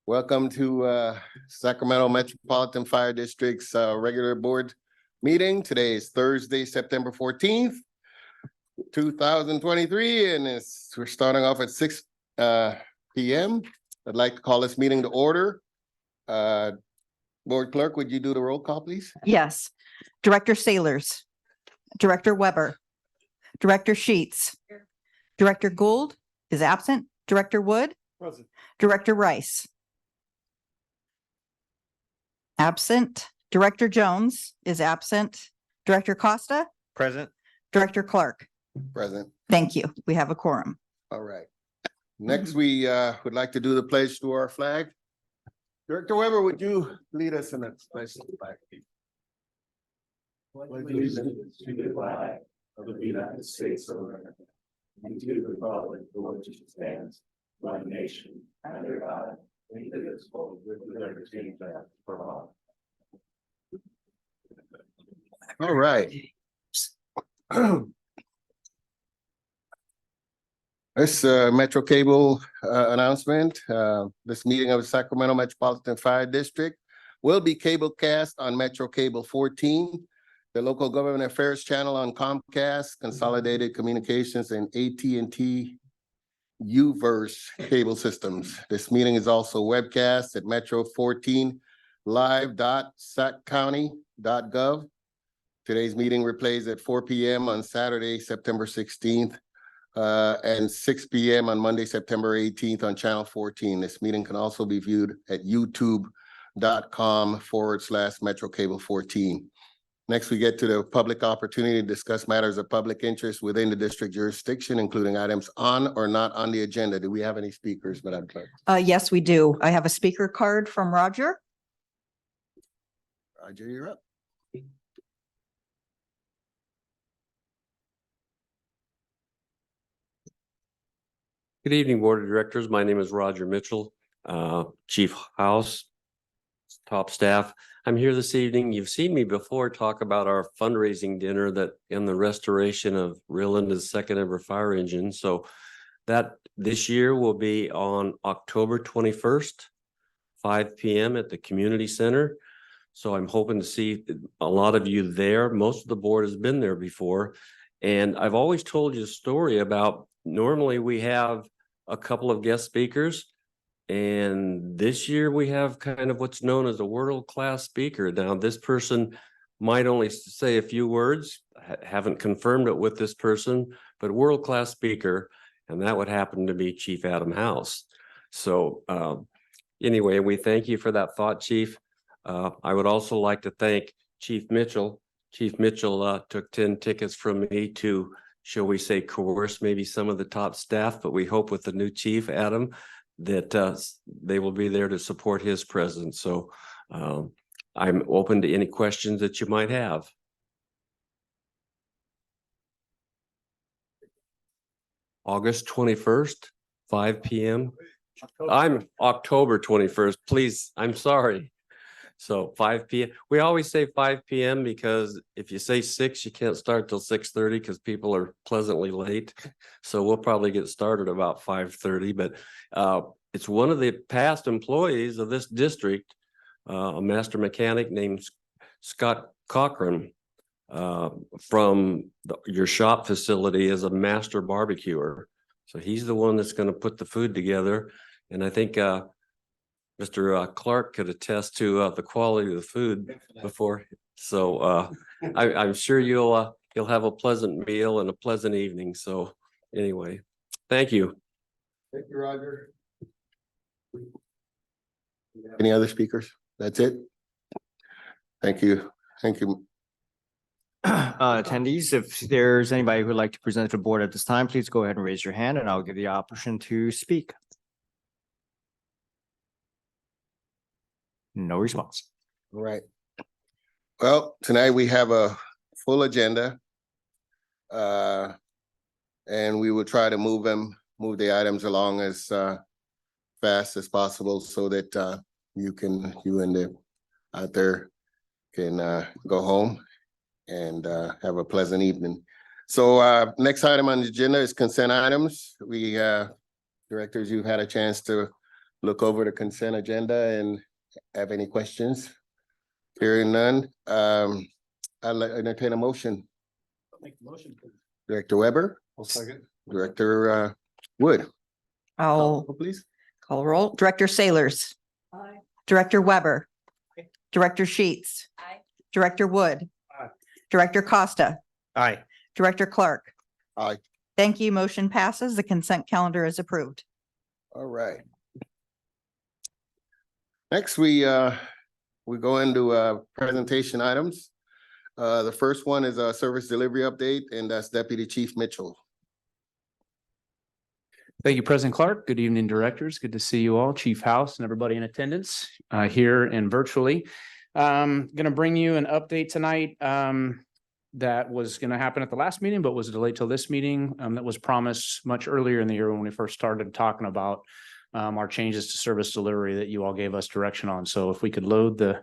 Welcome to Sacramento Metropolitan Fire District's regular board meeting. Today is Thursday, September 14th, 2023, and we're starting off at 6 p.m. I'd like to call this meeting to order. Board Clerk, would you do the roll call, please? Yes. Director Sailors, Director Weber, Director Sheets, Director Gould is absent, Director Wood, Present. Director Rice. Absent. Director Jones is absent. Director Costa, Present. Director Clark. Present. Thank you. We have a quorum. All right. Next, we would like to do the pledge to our flag. Director Weber, would you lead us in the pledge to the flag? Pledge allegiance to the flag of the United States of America and to the republic for which it stands, one nation, under God, indivisible, with liberty and justice for all. All right. This Metro Cable announcement, this meeting of the Sacramento Metropolitan Fire District will be cable cast on Metro Cable 14, the local government affairs channel on Comcast, Consolidated Communications, and AT&T UVerse cable systems. This meeting is also webcast at metro14live.saccounty.gov. Today's meeting replays at 4 p.m. on Saturday, September 16th. And 6 p.m. on Monday, September 18th on Channel 14. This meeting can also be viewed at youtube.com/Metro Cable 14. Next, we get to the public opportunity to discuss matters of public interest within the district jurisdiction, including items on or not on the agenda. Do we have any speakers, Madam Clerk? Yes, we do. I have a speaker card from Roger. Roger, you're up. Good evening, Board of Directors. My name is Roger Mitchell, Chief House, top staff. I'm here this evening. You've seen me before talk about our fundraising dinner that in the restoration of Rio Linda's second ever fire engine. So that this year will be on October 21st, 5 p.m. at the community center. So I'm hoping to see a lot of you there. Most of the board has been there before. And I've always told you a story about normally we have a couple of guest speakers, and this year we have kind of what's known as a world-class speaker. Now, this person might only say a few words, haven't confirmed it with this person, but world-class speaker, and that would happen to be Chief Adam House. So anyway, we thank you for that thought, Chief. I would also like to thank Chief Mitchell. Chief Mitchell took 10 tickets from me to, shall we say, coerce maybe some of the top staff, but we hope with the new chief, Adam, that they will be there to support his presence. So I'm open to any questions that you might have. August 21st, 5 p.m. I'm October 21st, please. I'm sorry. So 5 p.m. We always say 5 p.m. because if you say 6, you can't start till 6:30 because people are pleasantly late. So we'll probably get started about 5:30. But it's one of the past employees of this district, a master mechanic named Scott Cochran, from your shop facility as a master barbecuer. So he's the one that's going to put the food together. And I think Mr. Clark could attest to the quality of the food before. So I'm sure you'll have a pleasant meal and a pleasant evening. So anyway, thank you. Thank you, Roger. Any other speakers? That's it. Thank you. Thank you. Attendees, if there's anybody who would like to present to the board at this time, please go ahead and raise your hand and I'll give you the option to speak. No response. All right. Well, tonight we have a full agenda. And we will try to move the items along as fast as possible so that you and the out there can go home and have a pleasant evening. So next item on the agenda is consent items. We directors, you've had a chance to look over the consent agenda and have any questions? Hearing none, I'll entertain a motion. Make the motion, please. Director Weber, I'll second. Director Wood. I'll Please. call roll. Director Sailors. Aye. Director Weber. Aye. Director Sheets. Aye. Director Wood. Aye. Director Costa. Aye. Director Clark. Aye. Thank you. Motion passes. The consent calendar is approved. All right. Next, we go into presentation items. The first one is a service delivery update, and that's Deputy Chief Mitchell. Thank you, President Clark. Good evening, directors. Good to see you all, Chief House and everybody in attendance here and virtually. Going to bring you an update tonight that was going to happen at the last meeting, but was delayed till this meeting. That was promised much earlier in the year when we first started talking about our changes to service delivery that you all gave us direction on. So if we could load the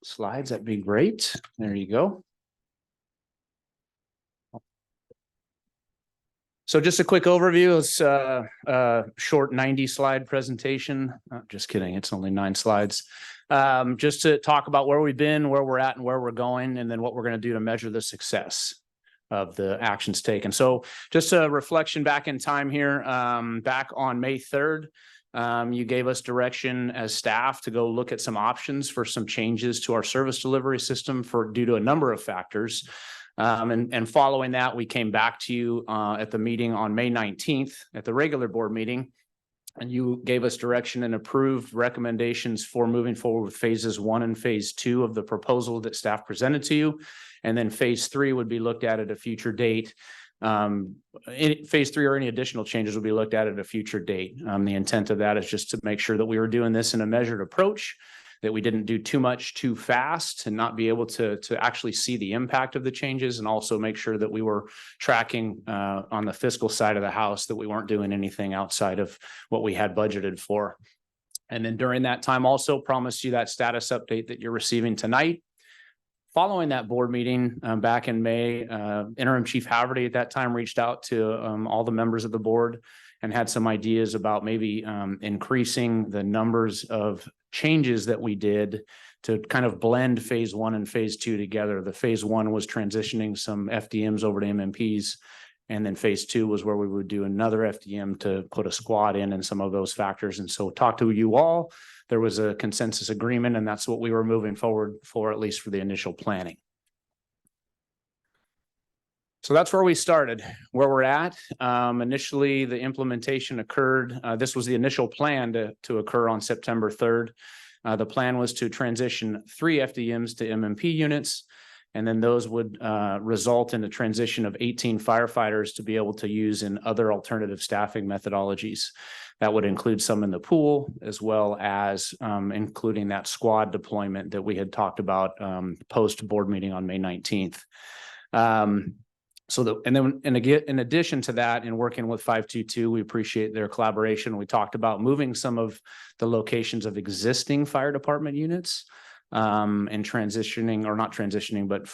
slides, that'd be great. There you go. So just a quick overview. It's a short 90-slide presentation. Just kidding. It's only 9 slides. Just to talk about where we've been, where we're at, and where we're going, and then what we're going to do to measure the success of the actions taken. So just a reflection back in time here. Back on May 3rd, you gave us direction as staff to go look at some options for some changes to our service delivery system due to a number of factors. And following that, we came back to you at the meeting on May 19th at the regular board meeting. And you gave us direction and approved recommendations for moving forward with phases 1 and phase 2 of the proposal that staff presented to you. And then phase 3 would be looked at a future date. Phase 3 or any additional changes will be looked at a future date. The intent of that is just to make sure that we were doing this in a measured approach, that we didn't do too much too fast and not be able to actually see the impact of the changes, and also make sure that we were tracking on the fiscal side of the house, that we weren't doing anything outside of what we had budgeted for. And then during that time also promised you that status update that you're receiving tonight. Following that board meeting back in May, Interim Chief Haverty at that time reached out to all the members of the board and had some ideas about maybe increasing the numbers of changes that we did to kind of blend phase 1 and phase 2 together. The phase 1 was transitioning some FDMs over to MMPs. And then phase 2 was where we would do another FDM to put a squad in and some of those factors. And so talk to you all, there was a consensus agreement, and that's what we were moving forward for, at least for the initial planning. So that's where we started, where we're at. Initially, the implementation occurred. This was the initial plan to occur on September 3rd. The plan was to transition 3 FDMs to MMP units, and then those would result in a transition of 18 firefighters to be able to use in other alternative staffing methodologies. That would include some in the pool, as well as including that squad deployment that we had talked about post board meeting on May 19th. In addition to that, in working with 522, we appreciate their collaboration. We talked about moving some of the locations of existing fire department units and transitioning, or not transitioning, but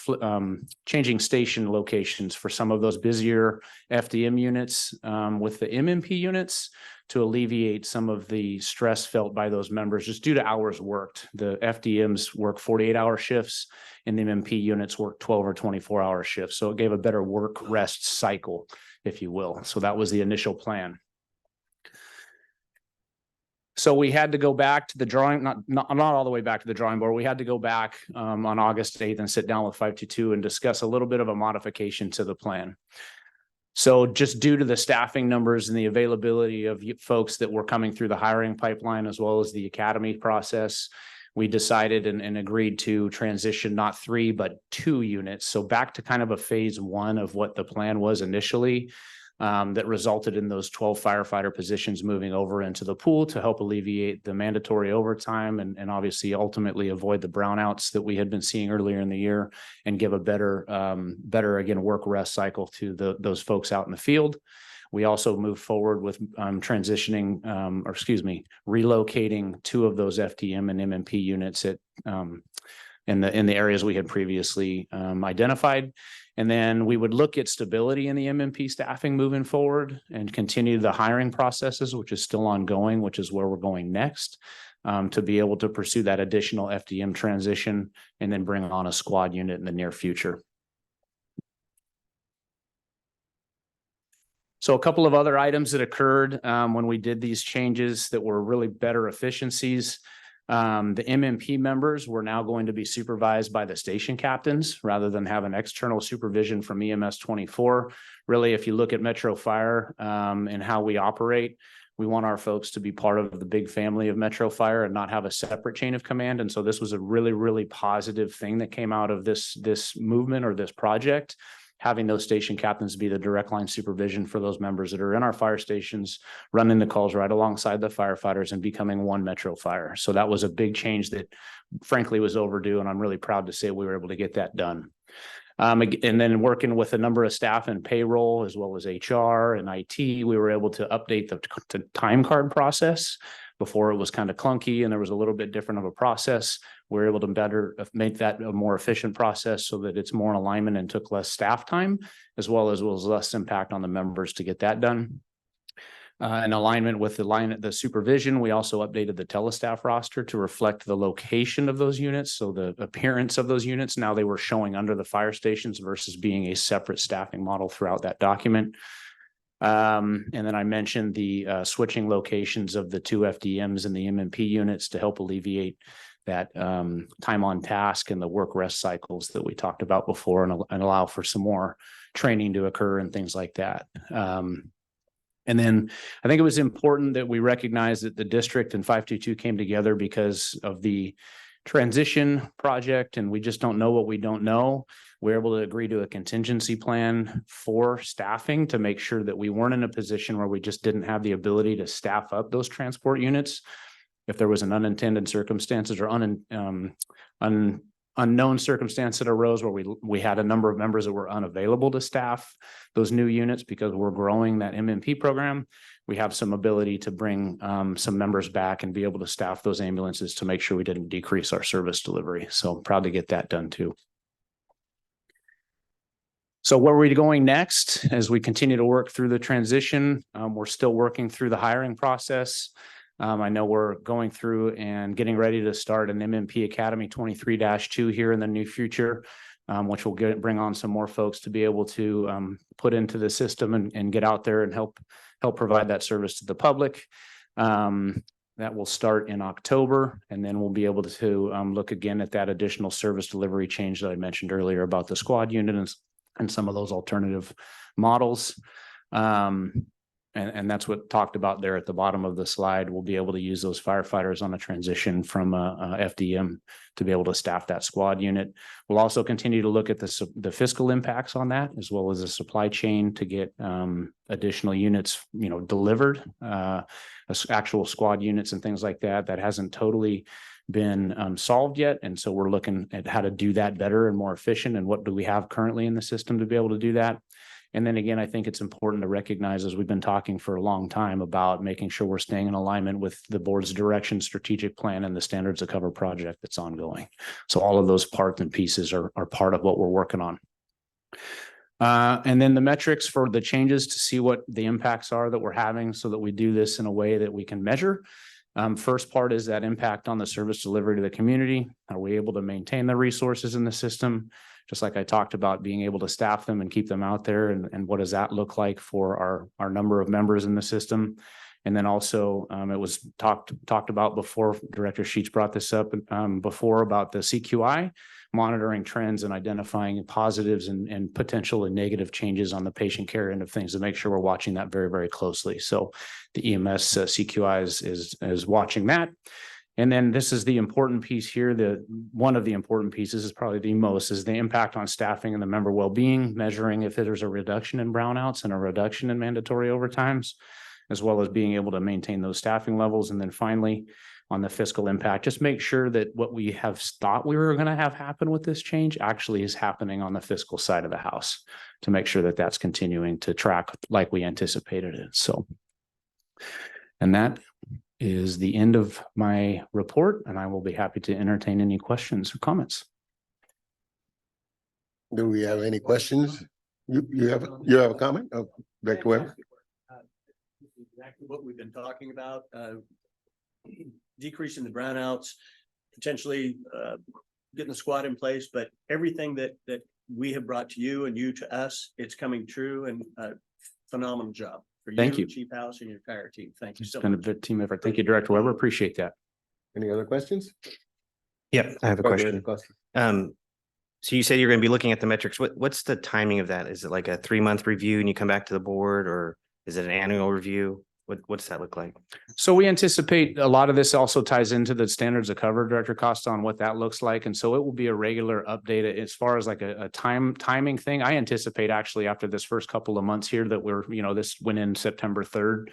changing station locations for some of those busier FDM units with the MMP units, to alleviate some of the stress felt by those members just due to hours worked. The FDMs work 48-hour shifts, and the MMP units work 12 or 24-hour shifts. So it gave a better work rest cycle, if you will. So that was the initial plan. So we had to go back to the drawing, not all the way back to the drawing board. We had to go back on August 8th and sit down with 522 and discuss a little bit of a modification to the plan. So just due to the staffing numbers and the availability of folks that were coming through the hiring pipeline, as well as the academy process, we decided and agreed to transition not 3, but 2 units. So back to kind of a phase 1 of what the plan was initially, that resulted in those 12 firefighter positions moving over into the pool to help alleviate the mandatory overtime and obviously ultimately avoid the brownouts that we had been seeing earlier in the year, and give a better again work rest cycle to those folks out in the field. We also moved forward with relocating 2 of those FDM and MMP units at in the areas we had previously identified. And then we would look at stability in the MMP staffing moving forward and continue the hiring processes, which is still ongoing, which is where we're going next, to be able to pursue that additional FDM transition and then bring on a squad unit in the near future. So a couple of other items that occurred when we did these changes that were really better efficiencies. The MMP members were now going to be supervised by the station captains rather than have an external supervision from EMS 24. Really, if you look at Metro Fire and how we operate, we want our folks to be part of the big family of Metro Fire and not have a separate chain of command. And so this was a really, really positive thing that came out of this movement or this project, having those station captains be the direct line supervision for those members that are in our fire stations, running the calls right alongside the firefighters and becoming one Metro Fire. So that was a big change that frankly was overdue. And I'm really proud to say we were able to get that done. And then working with a number of staff in payroll as well as HR and IT, we were able to update the time card process. Before it was kind of clunky and there was a little bit different of a process. We're able to better make that a more efficient process so that it's more in alignment and took less staff time, as well as less impact on the members to get that done. In alignment with the supervision, we also updated the telestaff roster to reflect the location of those units. So the appearance of those units, now they were showing under the fire stations versus being a separate staffing model throughout that document. And then I mentioned the switching locations of the 2 FDMs and the MMP units to help alleviate that time on task and the work rest cycles that we talked about before and allow for some more training to occur and things like that. And then I think it was important that we recognize that the district and 522 came together because of the transition project, and we just don't know what we don't know. We're able to agree to a contingency plan for staffing to make sure that we weren't in a position where we just didn't have the ability to staff up those transport units. If there was an unintended circumstances or unknown circumstance that arose where we had a number of members that were unavailable to staff those new units because we're growing that MMP program, we have some ability to bring some members back and be able to staff those ambulances to make sure we didn't decrease our service delivery. So I'm proud to get that done too. So where are we going next as we continue to work through the transition? We're still working through the hiring process. I know we're going through and getting ready to start an MMP Academy 23-2 here in the near future, which will bring on some more folks to be able to put into the system and get out there and help provide that service to the public. That will start in October, and then we'll be able to look again at that additional service delivery change that I mentioned earlier about the squad unit and some of those alternative models. And that's what talked about there at the bottom of the slide. We'll be able to use those firefighters on a transition from a FDM to be able to staff that squad unit. We'll also continue to look at the fiscal impacts on that, as well as the supply chain to get additional units, delivered, actual squad units and things like that. That hasn't totally been solved yet. And so we're looking at how to do that better and more efficient, and what do we have currently in the system to be able to do that. And then again, I think it's important to recognize, as we've been talking for a long time, about making sure we're staying in alignment with the board's direction, strategic plan, and the standards of cover project that's ongoing. So all of those parts and pieces are part of what we're working on. And then the metrics for the changes to see what the impacts are that we're having so that we do this in a way that we can measure. First part is that impact on the service delivery to the community. Are we able to maintain the resources in the system? Just like I talked about, being able to staff them and keep them out there, and what does that look like for our number of members in the system? And then also it was talked about before, Director Sheets brought this up before, about the CQI, monitoring trends and identifying positives and potential and negative changes on the patient care end of things, to make sure we're watching that very, very closely. So the EMS CQI is watching that. And then this is the important piece here. One of the important pieces is probably the most, is the impact on staffing and the member well-being, measuring if there's a reduction in brownouts and a reduction in mandatory overtimes, as well as being able to maintain those staffing levels. And then finally, on the fiscal impact, just make sure that what we have thought we were going to have happen with this change actually is happening on the fiscal side of the house, to make sure that that's continuing to track like we anticipated it. So, and that is the end of my report, and I will be happy to entertain any questions or comments. Do we have any questions? You have a comment? Oh, Director Webb? Exactly what we've been talking about, decreasing the brownouts, potentially getting the squad in place, but everything that we have brought to you and you to us, it's coming true, and phenomenal job. For Thank you. Chief House, and your entire team. Thank you It's so been a much. good team effort. Thank you, Director Weber. Appreciate that. Any other questions? Yep, I have a Go ahead, question. Costa. So you said you're going to be looking at the metrics. What's the timing of that? Is it like a 3-month review and you come back to the board, or is it an annual review? What's that look like? So we anticipate a lot of this also ties into the standards of cover, Director Costa, on what that looks like. And so it will be a regular update as far as like a timing thing. I anticipate actually after this first couple of months here that we're, this went in September 3rd.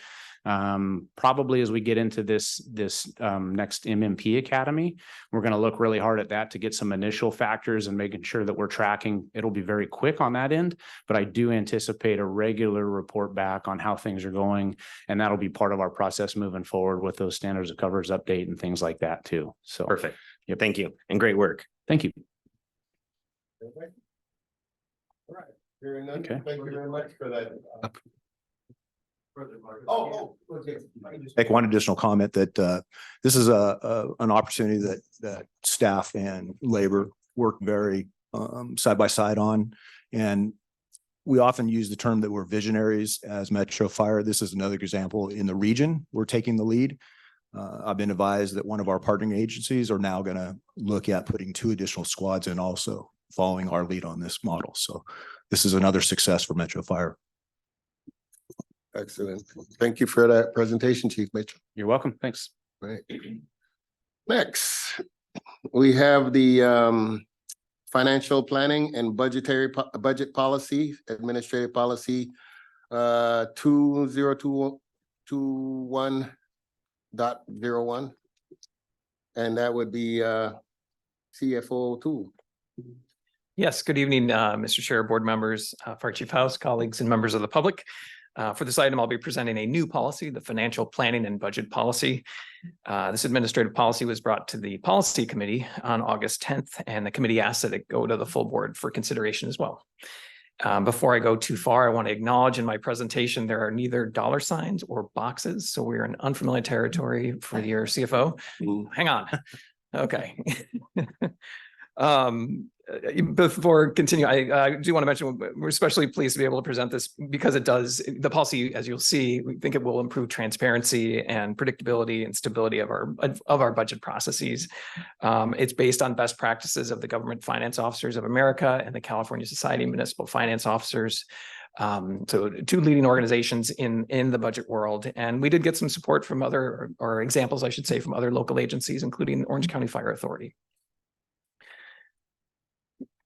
Probably as we get into this next MMP Academy, we're going to look really hard at that to get some initial factors and making sure that we're tracking. It'll be very quick on that end, but I do anticipate a regular report back on how things are going. And that'll be part of our process moving forward with those standards of covers update and things like that too. So Perfect. Yeah, thank you. And great work. thank you. All right. Hearing none, Okay. thank you very much for that. Okay. Make one additional comment that this is an opportunity that staff and labor work very side by side on. And we often use the term that we're visionaries as Metro Fire. This is another example in the region. We're taking the lead. I've been advised that one of our partnering agencies are now going to look at putting 2 additional squads in also, following our lead on this model. So this is another success for Metro Fire. Excellent. Thank you for that presentation, Chief Mitchell. You're welcome. Thanks. Right. Next, we have the financial planning and budget policy, administrative policy 20221.01. And that would be CFO 2. Yes, good evening, Mr. Chair, board members, Fire Chief House, colleagues, and members of the public. For this item, I'll be presenting a new policy, the financial planning and budget policy. This administrative policy was brought to the policy committee on August 10th, and the committee asked that it go to the full board for consideration as well. Before I go too far, I want to acknowledge in my presentation, there are neither dollar signs or boxes. So we're in unfamiliar territory for your CFO. Hang on. Okay. Before continue, I do want to mention we're especially pleased to be able to present this because it does, the policy, as you'll see, we think it will improve transparency and predictability and stability of our budget processes. It's based on best practices of the Government Finance Officers of America and the California Society of Municipal Finance Officers. So 2 leading organizations in the budget world. And we did get some support from other, or examples, I should say, from other local agencies, including the Orange County Fire Authority.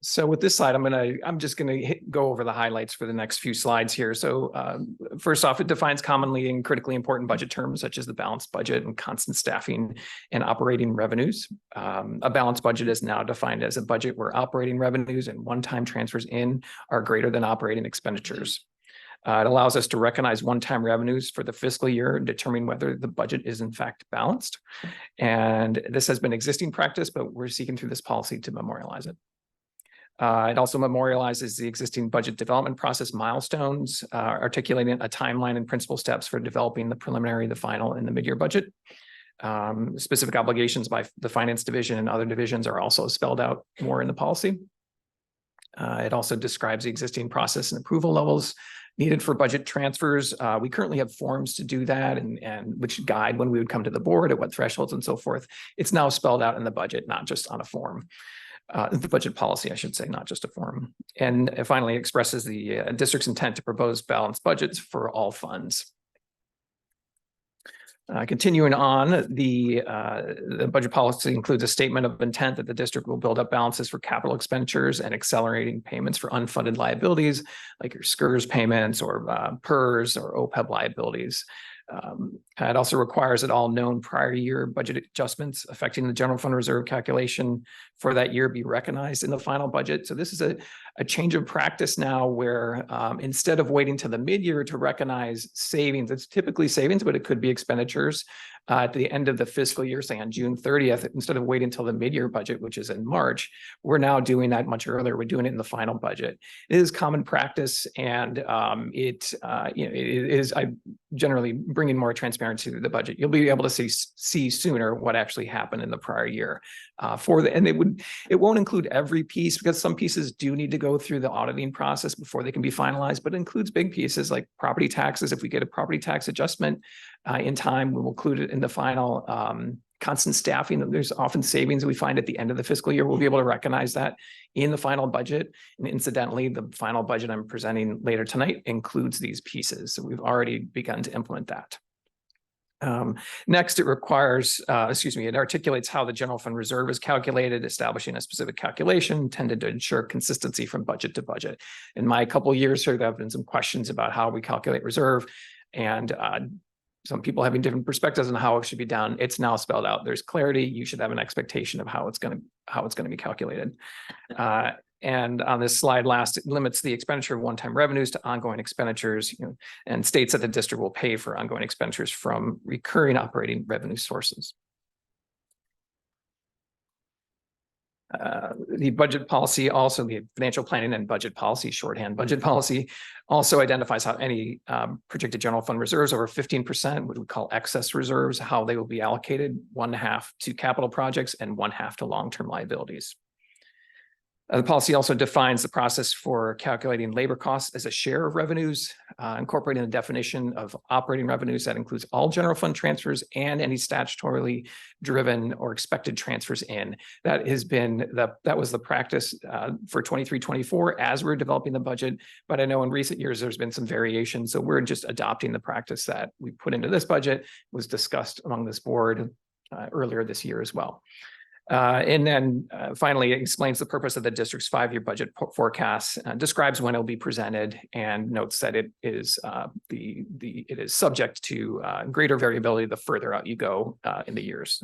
So with this slide, I'm just going to go over the highlights for the next few slides here. So first off, it defines commonly and critically important budget terms such as the balanced budget and constant staffing and operating revenues. A balanced budget is now defined as a budget where operating revenues and one-time transfers in are greater than operating expenditures. It allows us to recognize one-time revenues for the fiscal year and determine whether the budget is in fact balanced. And this has been existing practice, but we're seeking through this policy to memorialize it. It also memorializes the existing budget development process milestones, articulating a timeline and principal steps for developing the preliminary, the final, and the mid-year budget. Specific obligations by the finance division and other divisions are also spelled out more in the policy. It also describes the existing process and approval levels needed for budget transfers. We currently have forms to do that and which guide when we would come to the board at what thresholds and so forth. It's now spelled out in the budget, not just on a form. The budget policy, I should say, not just a form. And it finally expresses the district's intent to propose balanced budgets for all funds. Continuing on, the budget policy includes a statement of intent that the district will build up balances for capital expenditures and accelerating payments for unfunded liabilities, like your SCRS payments or PERS or OPEB liabilities. It also requires that all known prior year budget adjustments affecting the general fund reserve calculation for that year be recognized in the final budget. So this is a change of practice now where instead of waiting till the mid-year to recognize savings, it's typically savings, but it could be expenditures at the end of the fiscal year, say on June 30th, instead of waiting until the mid-year budget, which is in March, we're now doing that much earlier. We're doing it in the final budget. It is common practice, and it is generally bringing more transparency to the budget. You'll be able to see sooner what actually happened in the prior year. And it won't include every piece, because some pieces do need to go through the auditing process before they can be finalized, but it includes big pieces like property taxes. If we get a property tax adjustment in time, we will include it in the final. Constant staffing, there's often savings we find at the end of the fiscal year. We'll be able to recognize that in the final budget. And incidentally, the final budget I'm presenting later tonight includes these pieces. So we've already begun to implement that. Next, it articulates how the general fund reserve is calculated, establishing a specific calculation intended to ensure consistency from budget to budget. In my couple of years here, there have been some questions about how we calculate reserve, and some people having different perspectives on how it should be done. It's now spelled out. There's clarity. You should have an expectation of how it's going to be calculated. And on this slide, last, it limits the expenditure of one-time revenues to ongoing expenditures, and states that the district will pay for ongoing expenditures from recurring operating revenue sources. The budget policy, also the financial planning and budget policy, shorthand budget policy, also identifies how any projected general fund reserves over 15%, what we call excess reserves, how they will be allocated, 1/2 to capital projects and 1/2 to long-term liabilities. The policy also defines the process for calculating labor costs as a share of revenues, incorporating the definition of operating revenues that includes all general fund transfers and any statutorily driven or expected transfers in. That was the practice for 23-24 as we're developing the budget. But I know in recent years, there's been some variation. So we're just adopting the practice that we put into this budget, was discussed among this board earlier this year as well. And then finally, it explains the purpose of the district's 5-year budget forecast, describes when it will be presented, and notes that it is it is subject to greater variability the further out you go in the years.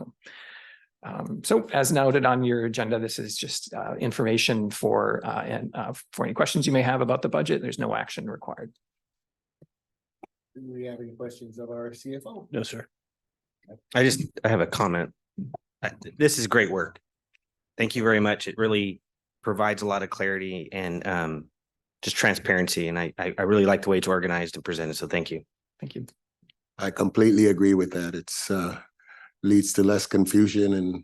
So as noted on your agenda, this is just information for any questions you may have about the budget. There's no action required. Do we have any questions of our CFO? No, sir. I have a comment. This is great work. Thank you very much. It really provides a lot of clarity and just transparency. And I really like the way it's organized and presented. So thank you. Thank you. I completely agree with that. It's leads to less confusion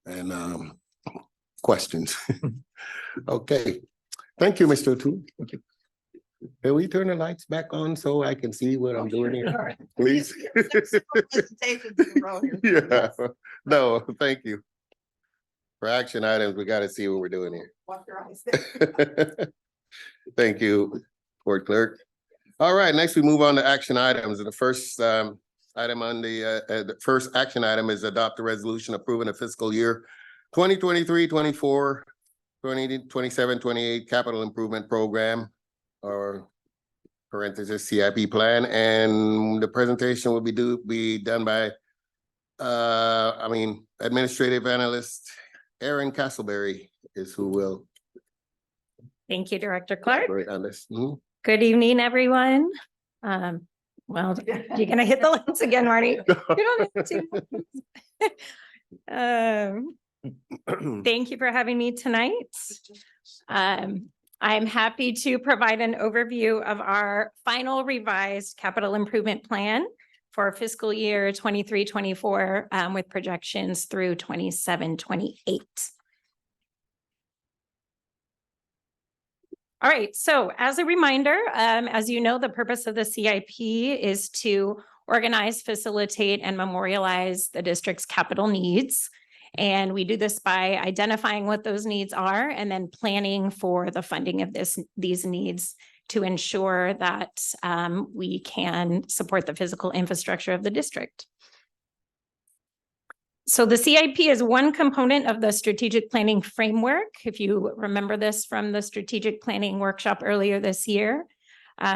and questions. Okay. Thank you, Mr. O'Toole. Thank you. Can we turn the lights back on so I can see what I'm doing here? Please. Yeah, no, thank you. For action items, we got to see what we're doing here. Thank you, Court Clerk. All right, next we move on to action items. And the first item on the first action item is adopt a resolution approving a fiscal year 2023-24, 2027-28 capital improvement program, or parenthesis CIP plan, and the presentation will be done by administrative analyst Erin Castleberry is who will. Thank you, Director Clark. Right on this. Good evening, everyone. Well, you're gonna hit the lights again, Marty. You don't have to. Thank you for having me tonight. I'm happy to provide an overview of our final revised capital improvement plan for fiscal year 23-24 with projections through 27-28. All right, so as a reminder, as you know, the purpose of the CIP is to organize, facilitate, and memorialize the district's capital needs. And we do this by identifying what those needs are and then planning for the funding of these needs to ensure that we can support the physical infrastructure of the district. So the CIP is one component of the strategic planning framework. If you remember this from the strategic planning workshop earlier this year,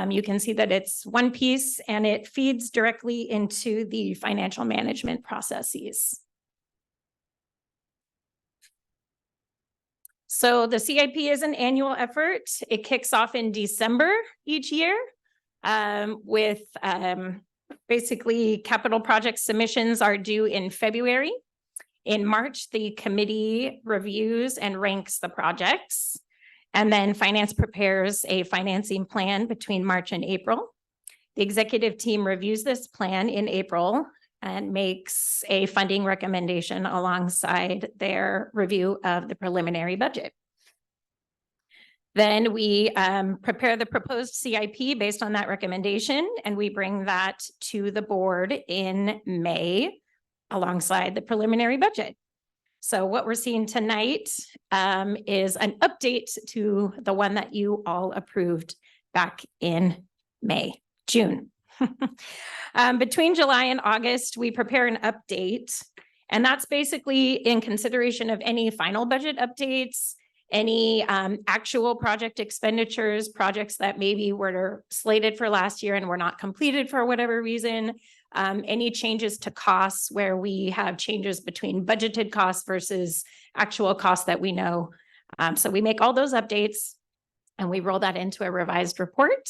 you can see that it's one piece and it feeds directly into the financial management processes. So the CIP is an annual effort. It kicks off in December each year with basically capital project submissions are due in February. In March, the committee reviews and ranks the projects. And then finance prepares a financing plan between March and April. The executive team reviews this plan in April and makes a funding recommendation alongside their review of the preliminary budget. Then we prepare the proposed CIP based on that recommendation, and we bring that to the board in May alongside the preliminary budget. So what we're seeing tonight is an update to the one that you all approved back in June. Between July and August, we prepare an update, and that's basically in consideration of any final budget updates, any actual project expenditures, projects that maybe were slated for last year and were not completed for whatever reason, any changes to costs where we have changes between budgeted costs versus actual costs that we know. So we make all those updates and we roll that into a revised report.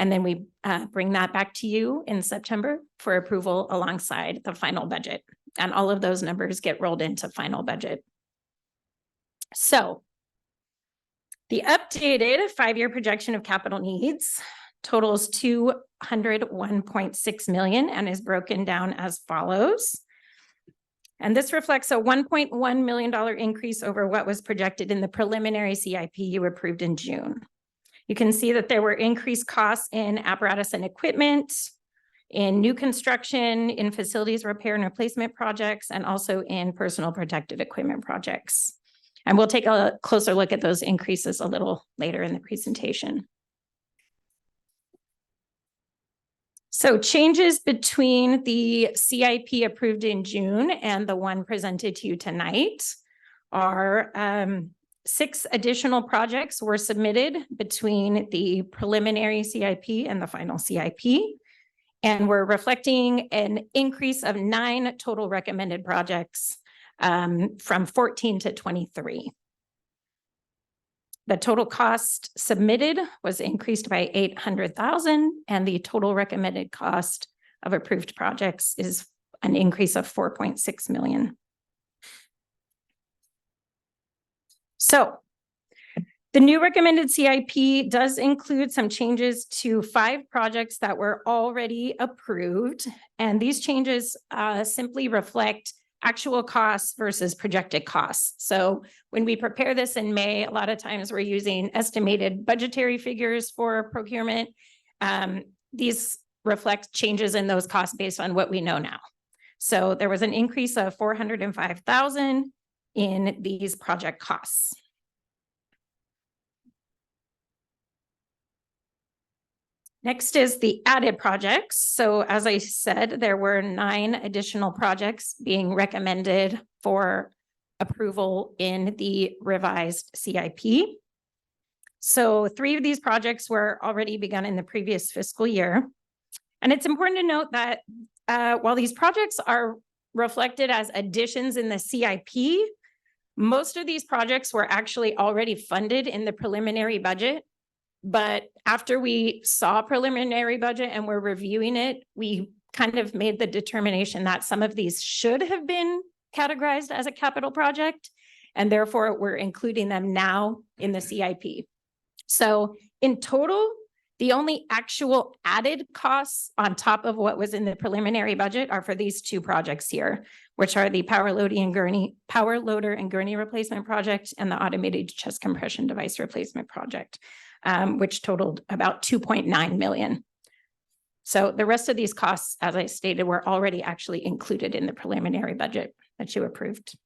And then we bring that back to you in September for approval alongside the final budget. And all of those numbers get rolled into final budget. So the updated 5-year projection of capital needs totals $201.6 million and is broken down as follows. And this reflects a $1.1 million increase over what was projected in the preliminary CIP you approved in June. You can see that there were increased costs in apparatus and equipment, in new construction, in facilities repair and replacement projects, and also in personal protective equipment projects. And we'll take a closer look at those increases a little later in the presentation. So changes between the CIP approved in June and the one presented to you tonight are 6 additional projects were submitted between the preliminary CIP and the final CIP. And we're reflecting an increase of 9 total recommended projects from 14 to 23. The total cost submitted was increased by $800,000, and the total recommended cost of approved projects is an increase of $4.6 million. So the new recommended CIP does include some changes to 5 projects that were already approved, and these changes simply reflect actual costs versus projected costs. So when we prepare this in May, a lot of times we're using estimated budgetary figures for procurement. These reflect changes in those costs based on what we know now. So there was an increase of $405,000 in these project costs. Next is the added projects. So as I said, there were 9 additional projects being recommended for approval in the revised CIP. So 3 of these projects were already begun in the previous fiscal year. And it's important to note that while these projects are reflected as additions in the CIP, most of these projects were actually already funded in the preliminary budget. But after we saw preliminary budget and we're reviewing it, we kind of made the determination that some of these should have been categorized as a capital project, and therefore we're including them now in the CIP. So in total, the only actual added costs on top of what was in the preliminary budget are for these 2 projects here, which are the power loader and gurney replacement project and the automated chest compression device replacement project. Which totaled about $2.9 million. So the rest of these costs, as I stated, were already actually included in the preliminary budget that you approved.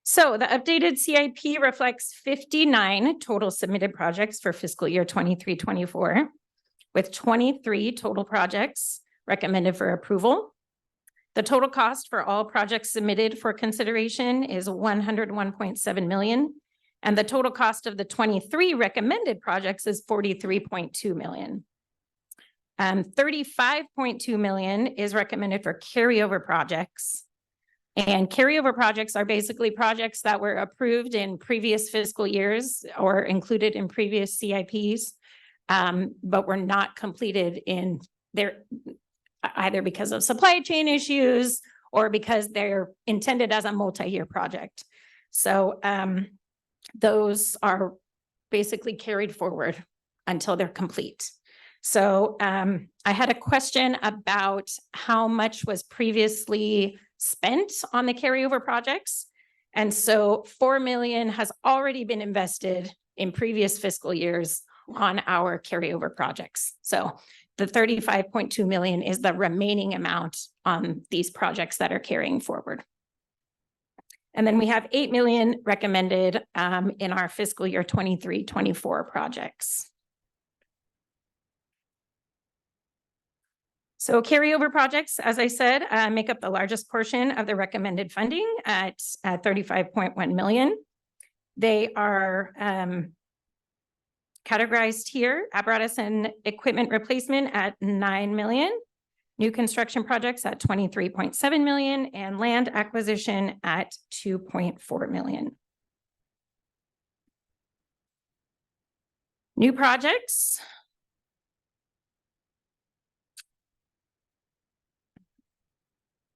So the updated CIP reflects 59 total submitted projects for fiscal year 23-24, with 23 total projects recommended for approval. The total cost for all projects submitted for consideration is $101.7 million. And the total cost of the 23 recommended projects is $43.2 million. $35.2 million is recommended for carryover projects. And carryover projects are basically projects that were approved in previous fiscal years or included in previous CIPs, but were not completed in their, either because of supply chain issues or because they're intended as a multi-year project. So those are basically carried forward until they're complete. So I had a question about how much was previously spent on the carryover projects. And so 4 million has already been invested in previous fiscal years on our carryover projects. So the 35.2 million is the remaining amount on these projects that are carrying forward. And then we have 8 million recommended in our fiscal year 23-24 projects. So carryover projects, as I said, make up the largest portion of the recommended funding at 35.1 million. They are categorized here: apparatus and equipment replacement at 9 million, new construction projects at 23.7 million, and land acquisition at 2.4 million. New projects.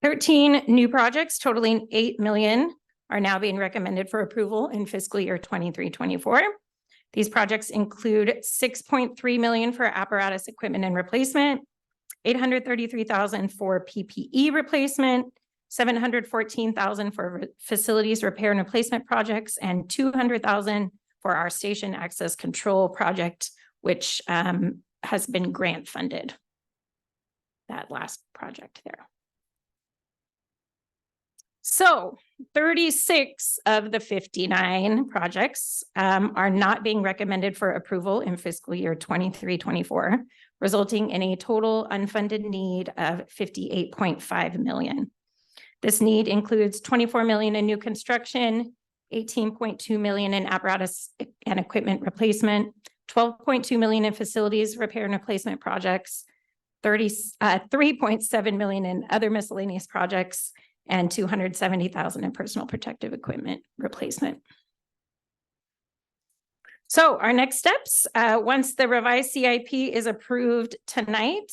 Thirteen new projects totaling 8 million are now being recommended for approval in fiscal year 23-24. These projects include 6.3 million for apparatus equipment and replacement, 833,000 for PPE replacement, 714,000 for facilities repair and replacement projects, and 200,000 for our station access control project, which has been grant funded. That last project there. So 36 of the 59 projects are not being recommended for approval in fiscal year 23-24, resulting in a total unfunded need of 58.5 million. This need includes 24 million in new construction, 18.2 million in apparatus and equipment replacement, 12.2 million in facilities repair and replacement projects, 3.7 million in other miscellaneous projects, and 270,000 in personal protective equipment replacement. So our next steps, once the revised CIP is approved tonight,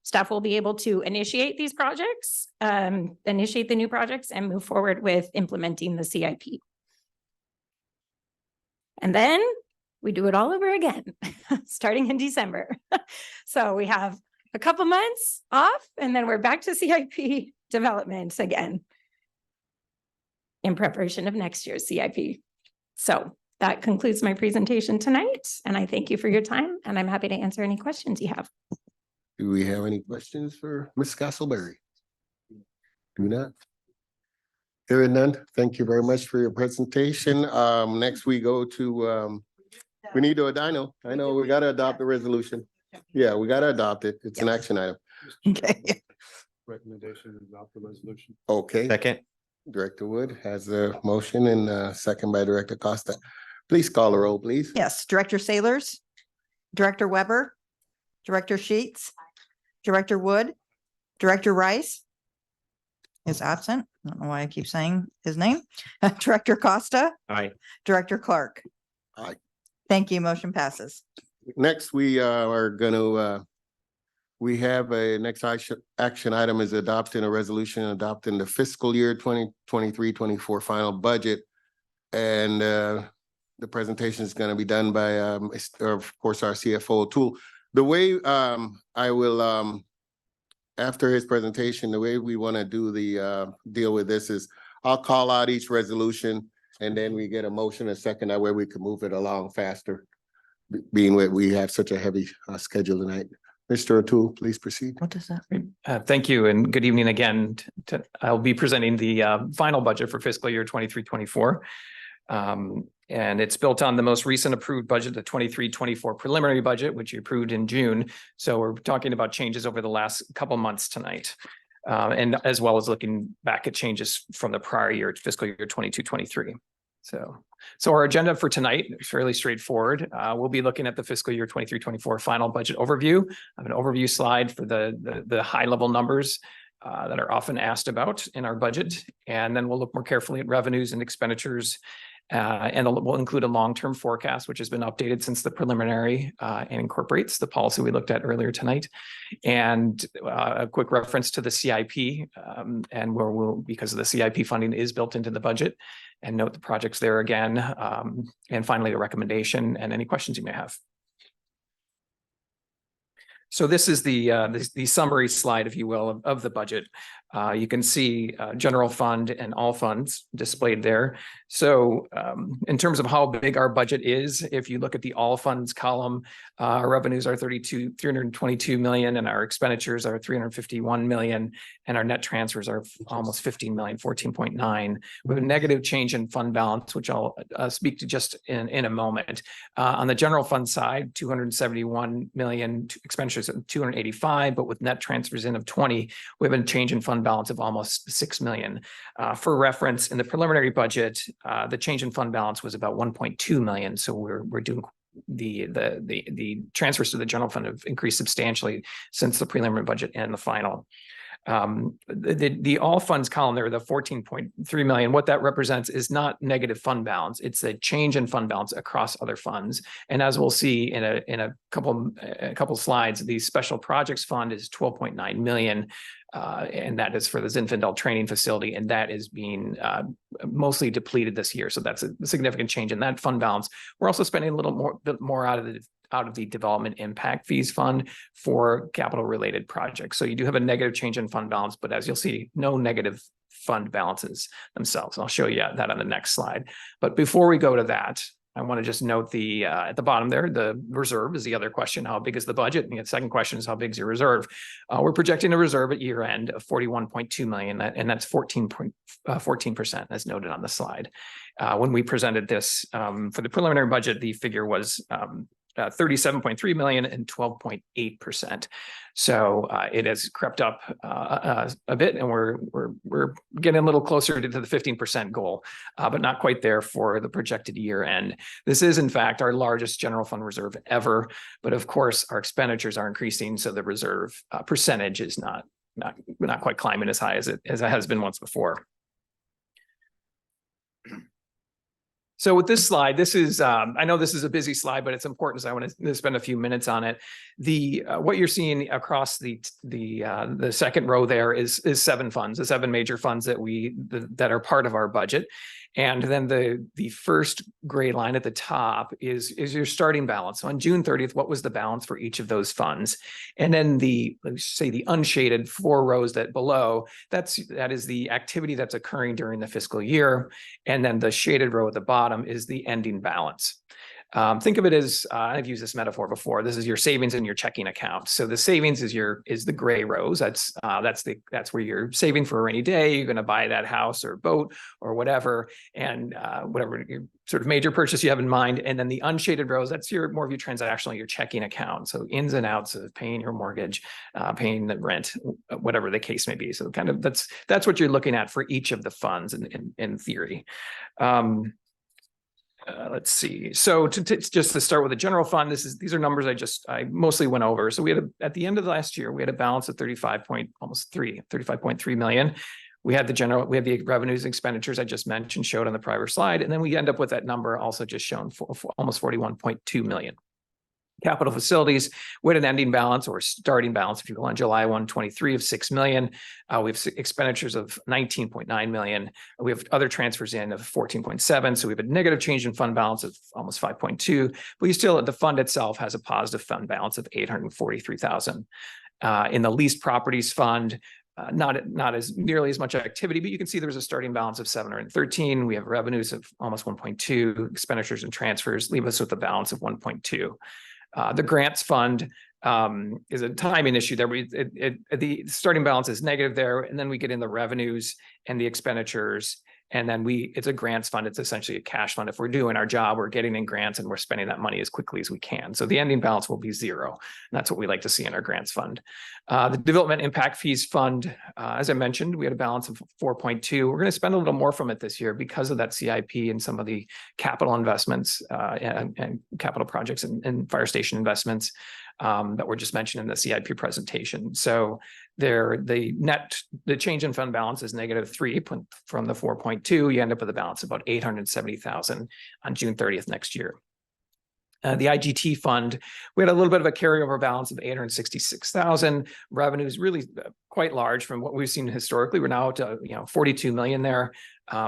staff will be able to initiate these projects, initiate the new projects, and move forward with implementing the CIP. And then we do it all over again, starting in December. So we have a couple months off, and then we're back to CIP development again in preparation of next year's CIP. So that concludes my presentation tonight, and I thank you for your time, and I'm happy to answer any questions you have. Do we have any questions for Ms. Castleberry? Do not. Hearing none, thank you very much for your presentation. Next we go to, we need to, I know, we gotta adopt the resolution. Yeah, we gotta adopt it. It's an action item. Okay. Recommendation to adopt the resolution. Okay. Second. Director Wood has a motion and a second by Director Costa. Please call the roll, please. Yes, Director Sailors, Director Weber, Director Sheets, Director Wood, Director Rice is absent. I don't know why I keep saying his name. Director Costa, Aye. Director Clark. Aye. Thank you. Motion passes. Next, we are gonna, we have a next action item is adopting a resolution adopting the fiscal year 2023-24 final budget. And the presentation is gonna be done by, of course, our CFO O'Toole. The way I will, after his presentation, the way we wanna do the deal with this is I'll call out each resolution and then we get a motion a second. That way we can move it along faster, being that we have such a heavy schedule tonight. Mr. O'Toole, please proceed. What does that? Thank you and good evening again. I'll be presenting the final budget for fiscal year 23-24. And it's built on the most recent approved budget, the 23-24 preliminary budget, which you approved in June. So we're talking about changes over the last couple months tonight. And as well as looking back at changes from the prior year, fiscal year 22-23. So our agenda for tonight is fairly straightforward. We'll be looking at the fiscal year 23-24 final budget overview. I have an overview slide for the high level numbers. that are often asked about in our budget. And then we'll look more carefully at revenues and expenditures. And we'll include a long-term forecast, which has been updated since the preliminary and incorporates the policy we looked at earlier tonight. And a quick reference to the CIP and where we'll, because of the CIP funding is built into the budget, and note the projects there again. And finally, a recommendation and any questions you may have. So this is the summary slide, if you will, of the budget. You can see general fund and all funds displayed there. So in terms of how big our budget is, if you look at the all funds column, our revenues are 322 million, and our expenditures are 351 million, and our net transfers are almost 15 million, 14.9. We have a negative change in fund balance, which I'll speak to just in a moment. On the general fund side, 271 million, expenditures of 285, but with net transfers in of 20, we have a change in fund balance of almost 6 million. For reference, in the preliminary budget, the change in fund balance was about 1.2 million. So we're doing the transfers to the general fund have increased substantially since the preliminary budget and the final. The all funds column there, the 14.3 million, what that represents is not negative fund balance. It's a change in fund balance across other funds. And as we'll see in a couple slides, the special projects fund is 12.9 million. And that is for the Zinfandel training facility, and that is being mostly depleted this year. So that's a significant change in that fund balance. We're also spending a little bit more out of the development impact fees fund for capital related projects. So you do have a negative change in fund balance, but as you'll see, no negative fund balances themselves. And I'll show you that on the next slide. But before we go to that, I want to just note at the bottom there, the reserve is the other question. How big is the budget? And the second question is, how big is your reserve? We're projecting a reserve at year end of 41.2 million, and that's 14% as noted on the slide. When we presented this for the preliminary budget, the figure was 37.3 million and 12.8%. So it has crept up a bit, and we're getting a little closer to the 15% goal, but not quite there for the projected year end. This is in fact our largest general fund reserve ever, but of course our expenditures are increasing, so the reserve percentage is not quite climbing as high as it has been once before. So with this slide, this is, I know this is a busy slide, but it's important, so I want to spend a few minutes on it. What you're seeing across the second row there is 7 funds, the 7 major funds that are part of our budget. And then the first gray line at the top is your starting balance. So on June 30th, what was the balance for each of those funds? And then let's say the unshaded 4 rows that below, that is the activity that's occurring during the fiscal year. And then the shaded row at the bottom is the ending balance. Think of it as, I've used this metaphor before. This is your savings and your checking account. So the savings is the gray rows. That's where you're saving for a rainy day. You're going to buy that house or boat or whatever, and whatever your sort of major purchase you have in mind. And then the unshaded rows, that's more of your transactional, your checking account. So ins and outs of paying your mortgage, paying the rent, whatever the case may be. So kind of that's what you're looking at for each of the funds in theory. Let's see. So just to start with the general fund, these are numbers I mostly went over. So we had at the end of last year, we had a balance of 35.3 million. We had the revenues and expenditures I just mentioned showed on the prior slide, and then we end up with that number also just shown for almost 41.2 million. Capital facilities, we had an ending balance or starting balance, if you will, on July 1, 23 of 6 million. We have expenditures of 19.9 million. We have other transfers in of 14.7. So we have a negative change in fund balance of almost 5.2, but the fund itself has a positive fund balance of 843,000. In the leased properties fund, not as nearly as much activity, but you can see there's a starting balance of 713. We have revenues of almost 1.2, expenditures and transfers leave us with a balance of 1.2. The grants fund is a timing issue there. The starting balance is negative there, and then we get in the revenues and the expenditures, and then it's a grants fund. It's essentially a cash fund. If we're doing our job, we're getting in grants and we're spending that money as quickly as we can. So the ending balance will be 0. And that's what we like to see in our grants fund. The development impact fees fund, as I mentioned, we had a balance of 4.2. We're going to spend a little more from it this year because of that CIP and some of the capital investments and capital projects and fire station investments. that were just mentioned in the CIP presentation. So the change in fund balance is -3 from the 4.2. You end up with a balance of about 870,000 on June 30th next year. The IGT fund, we had a little bit of a carryover balance of 866,000. Revenue is really quite large from what we've seen historically. We're now to 42 million there,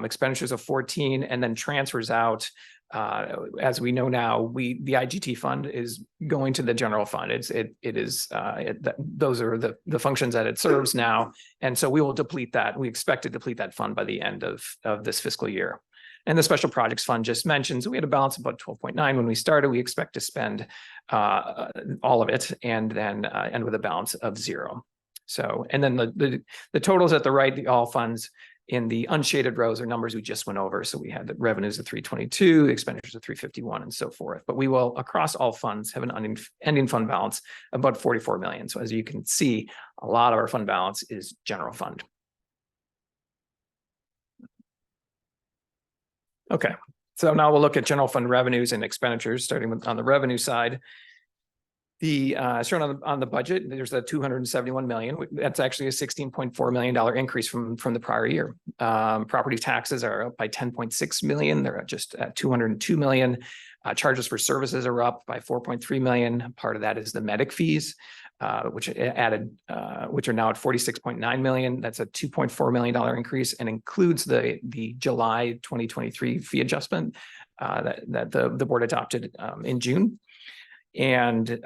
expenditures of 14, and then transfers out. As we know now, the IGT fund is going to the general fund. Those are the functions that it serves now, and so we will deplete that. We expect to deplete that fund by the end of this fiscal year. And the special projects fund just mentioned, so we had a balance of about 12.9 when we started. We expect to spend all of it and then end with a balance of 0. So, and then the totals at the right, the all funds in the unshaded rows are numbers we just went over. So we had the revenues of 322, expenditures of 351, and so forth. But we will, across all funds, have an ending fund balance of about 44 million. So as you can see, a lot of our fund balance is general fund. Okay, so now we'll look at general fund revenues and expenditures, starting with on the revenue side. The shown on the budget, there's a 271 million. That's actually a $16.4 million increase from the prior year. Property taxes are up by 10.6 million. They're just at 202 million. Charges for services are up by 4.3 million. Part of that is the medic fees, which are now at 46.9 million. That's a $2.4 million increase and includes the July 2023 fee adjustment that the board adopted in June. And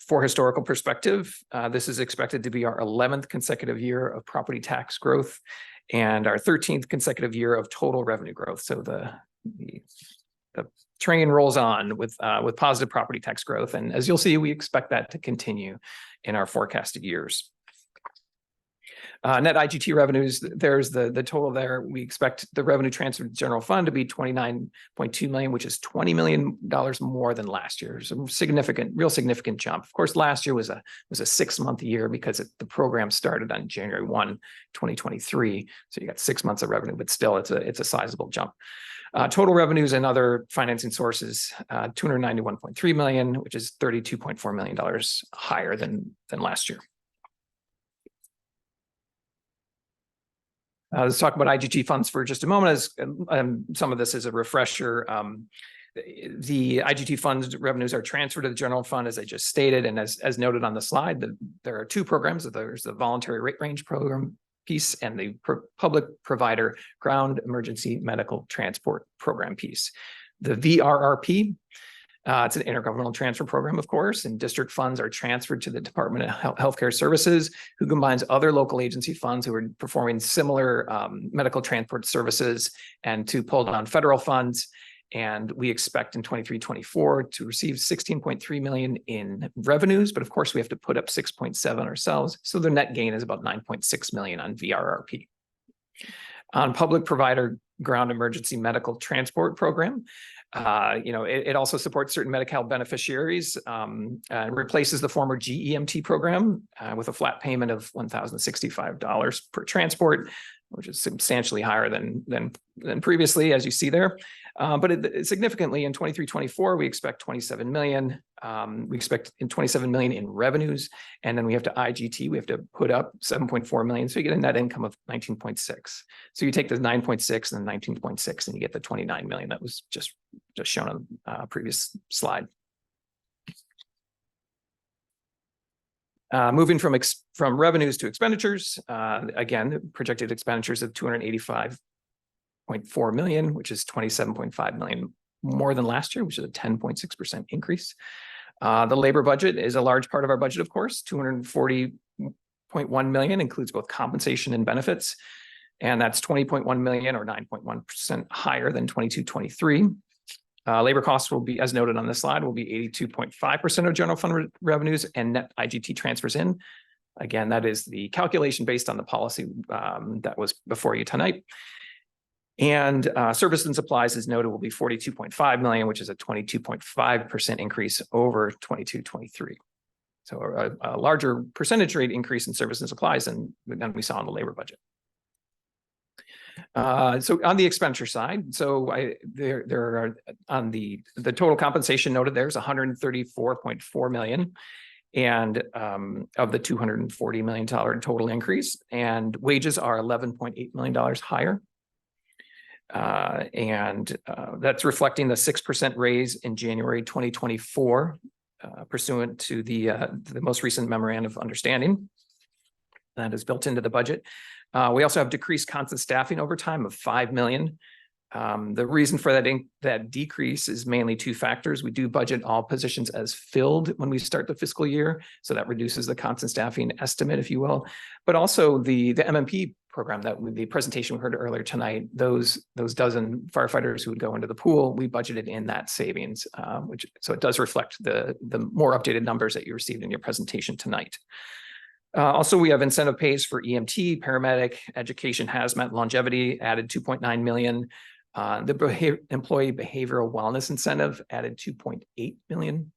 for historical perspective, this is expected to be our 11th consecutive year of property tax growth and our 13th consecutive year of total revenue growth. So the train rolls on with positive property tax growth. And as you'll see, we expect that to continue in our forecasted years. Net IGT revenues, there's the total there. We expect the revenue transfer to general fund to be 29.2 million, which is $20 million more than last year. So real significant jump. Of course, last year was a 6-month year because the program started on January 1, 2023. So you got 6 months of revenue, but still it's a sizable jump. Total revenues and other financing sources, 291.3 million, which is $32.4 million higher than last year. Let's talk about IGT funds for just a moment, as some of this is a refresher. The IGT funds revenues are transferred to the general fund, as I just stated, and as noted on the slide, there are 2 programs. There's the voluntary rate range program piece and the public provider ground emergency medical transport program piece. The VRRP, it's an intergovernmental transfer program, of course, and district funds are transferred to the Department of Healthcare Services, who combines other local agency funds who are performing similar medical transport services and to pull down federal funds. And we expect in 23-24 to receive 16.3 million in revenues, but of course we have to put up 6.7 ourselves. So the net gain is about 9.6 million on VRRP. On public provider ground emergency medical transport program, it also supports certain Medi-Cal beneficiaries and replaces the former GEMT program with a flat payment of $1,065 per transport, which is substantially higher than previously, as you see there. But significantly in 23-24, we expect 27 million. We expect in 27 million in revenues, and then we have to IGT, we have to put up 7.4 million. So you get a net income of 19.6. So you take the 9.6 and the 19.6 and you get the 29 million that was just shown on a previous slide. Moving from revenues to expenditures, again, projected expenditures of 285.4 million, which is 27.5 million more than last year, which is a 10.6% increase. The labor budget is a large part of our budget, of course. 240.1 million includes both compensation and benefits, and that's 20.1 million or 9.1% higher than 22-23. Labor costs will be, as noted on this slide, will be 82.5% of general fund revenues and net IGT transfers in. Again, that is the calculation based on the policy that was before you tonight. And service and supplies, as noted, will be 42.5 million, which is a 22.5% increase over 22-23. So a larger percentage rate increase in service and supplies than we saw in the labor budget. So on the expenditure side, there are on the total compensation noted, there's 134.4 million. And of the $240 million total increase, and wages are $11.8 million higher. That's reflecting the 6% raise in January 2024, pursuant to the most recent memorandum of understanding that is built into the budget. We also have decreased constant staffing overtime of 5 million. The reason for that decrease is mainly two factors. We do budget all positions as filled when we start the fiscal year, so that reduces the constant staffing estimate, if you will. But also the MMP program that the presentation we heard earlier tonight, those dozen firefighters who would go into the pool, we budgeted in that savings, so it does reflect the more updated numbers that you received in your presentation tonight. Also, we have incentive pays for EMT, paramedic, education, hazmat, longevity, added 2.9 million. The employee behavioral wellness incentive added 2.8 million.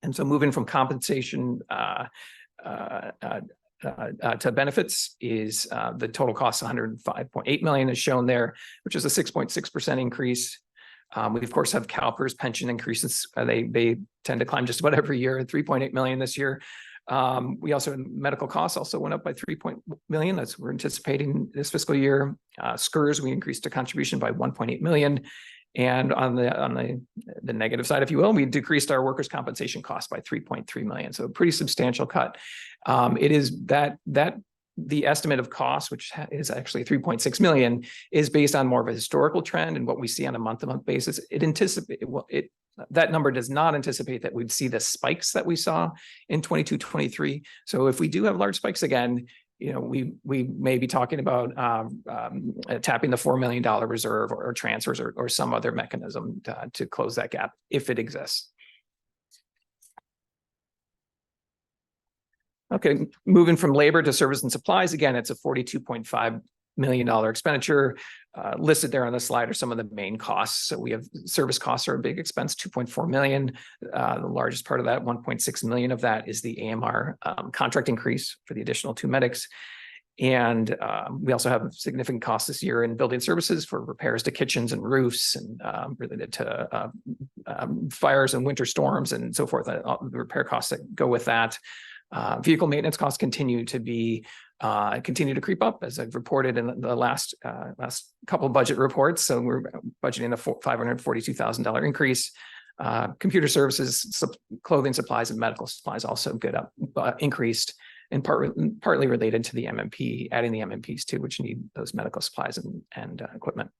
And so moving from compensation to benefits is the total cost 105.8 million is shown there, which is a 6.6% increase. We of course have CalPERS pension increases. They tend to climb just about every year at 3.8 million this year. We also, medical costs also went up by 3 million. That's we're anticipating this fiscal year. SCRS, we increased the contribution by 1.8 million. And on the negative side, if you will, we decreased our workers' compensation cost by 3.3 million. So a pretty substantial cut. It is that the estimate of cost, which is actually 3.6 million, is based on more of a historical trend and what we see on a month-to-month basis. That number does not anticipate that we'd see the spikes that we saw in 22-23. So if we do have large spikes again, you know, we may be talking about tapping the $4 million reserve or transfers or some other mechanism to close that gap if it exists. Okay, moving from labor to service and supplies, again, it's a $42.5 million expenditure. Listed there on the slide are some of the main costs. So we have service costs are a big expense, 2.4 million. The largest part of that, 1.6 million of that is the AMR contract increase for the additional 2 medics. And we also have significant costs this year in building services for repairs to kitchens and roofs and related to fires and winter storms and so forth, the repair costs that go with that. Vehicle maintenance costs continue to creep up, as I've reported in the last couple of budget reports. So we're budgeting a $542,000 increase. Computer services, clothing supplies, and medical supplies also increased, in partly related to the MMP, adding the MMPs too, which need those medical supplies and equipment.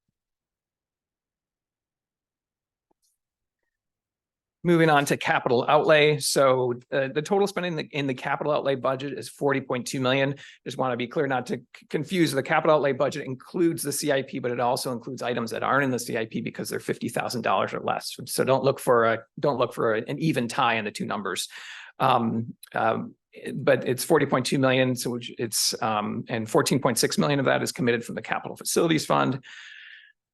Moving on to capital outlay. So the total spending in the capital outlay budget is 40.2 million. Just want to be clear not to confuse. The capital outlay budget includes the CIP, but it also includes items that aren't in the CIP because they're $50,000 or less. So don't look for an even tie in the two numbers. But it's 40.2 million. So it's and 14.6 million of that is committed from the Capital Facilities Fund.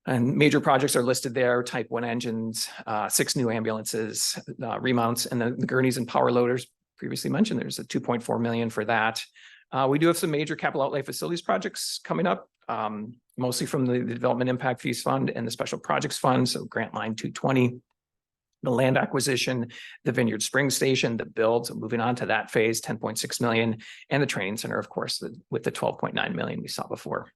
And major projects are listed there: Type 1 engines, 6 new ambulances, remounts, and the gurneys and power loaders previously mentioned. There's a 2.4 million for that. We do have some major capital outlay facilities projects coming up, mostly from the Development Impact Fees Fund and the Special Projects Fund. So Grant Line 220, the land acquisition, the Vineyard Springs Station, the build. So moving on to that phase, 10.6 million, and the training center, of course, with the 12.9 million we saw before.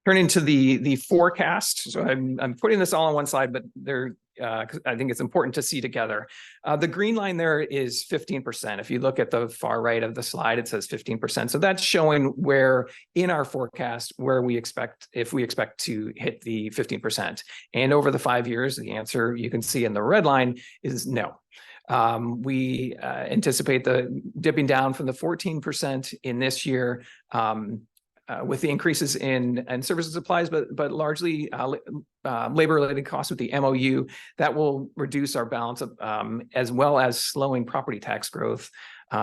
Turning to the forecast. So I'm putting this all on one slide, but I think it's important to see together. The green line there is 15%. If you look at the far right of the slide, it says 15%. So that's showing where in our forecast, if we expect to hit the 15%. And over the 5 years, the answer you can see in the red line is no. We anticipate the dipping down from the 14% in this year, with the increases in services and supplies, but largely labor-related costs with the MOU that will reduce our balance of, as well as slowing property tax growth,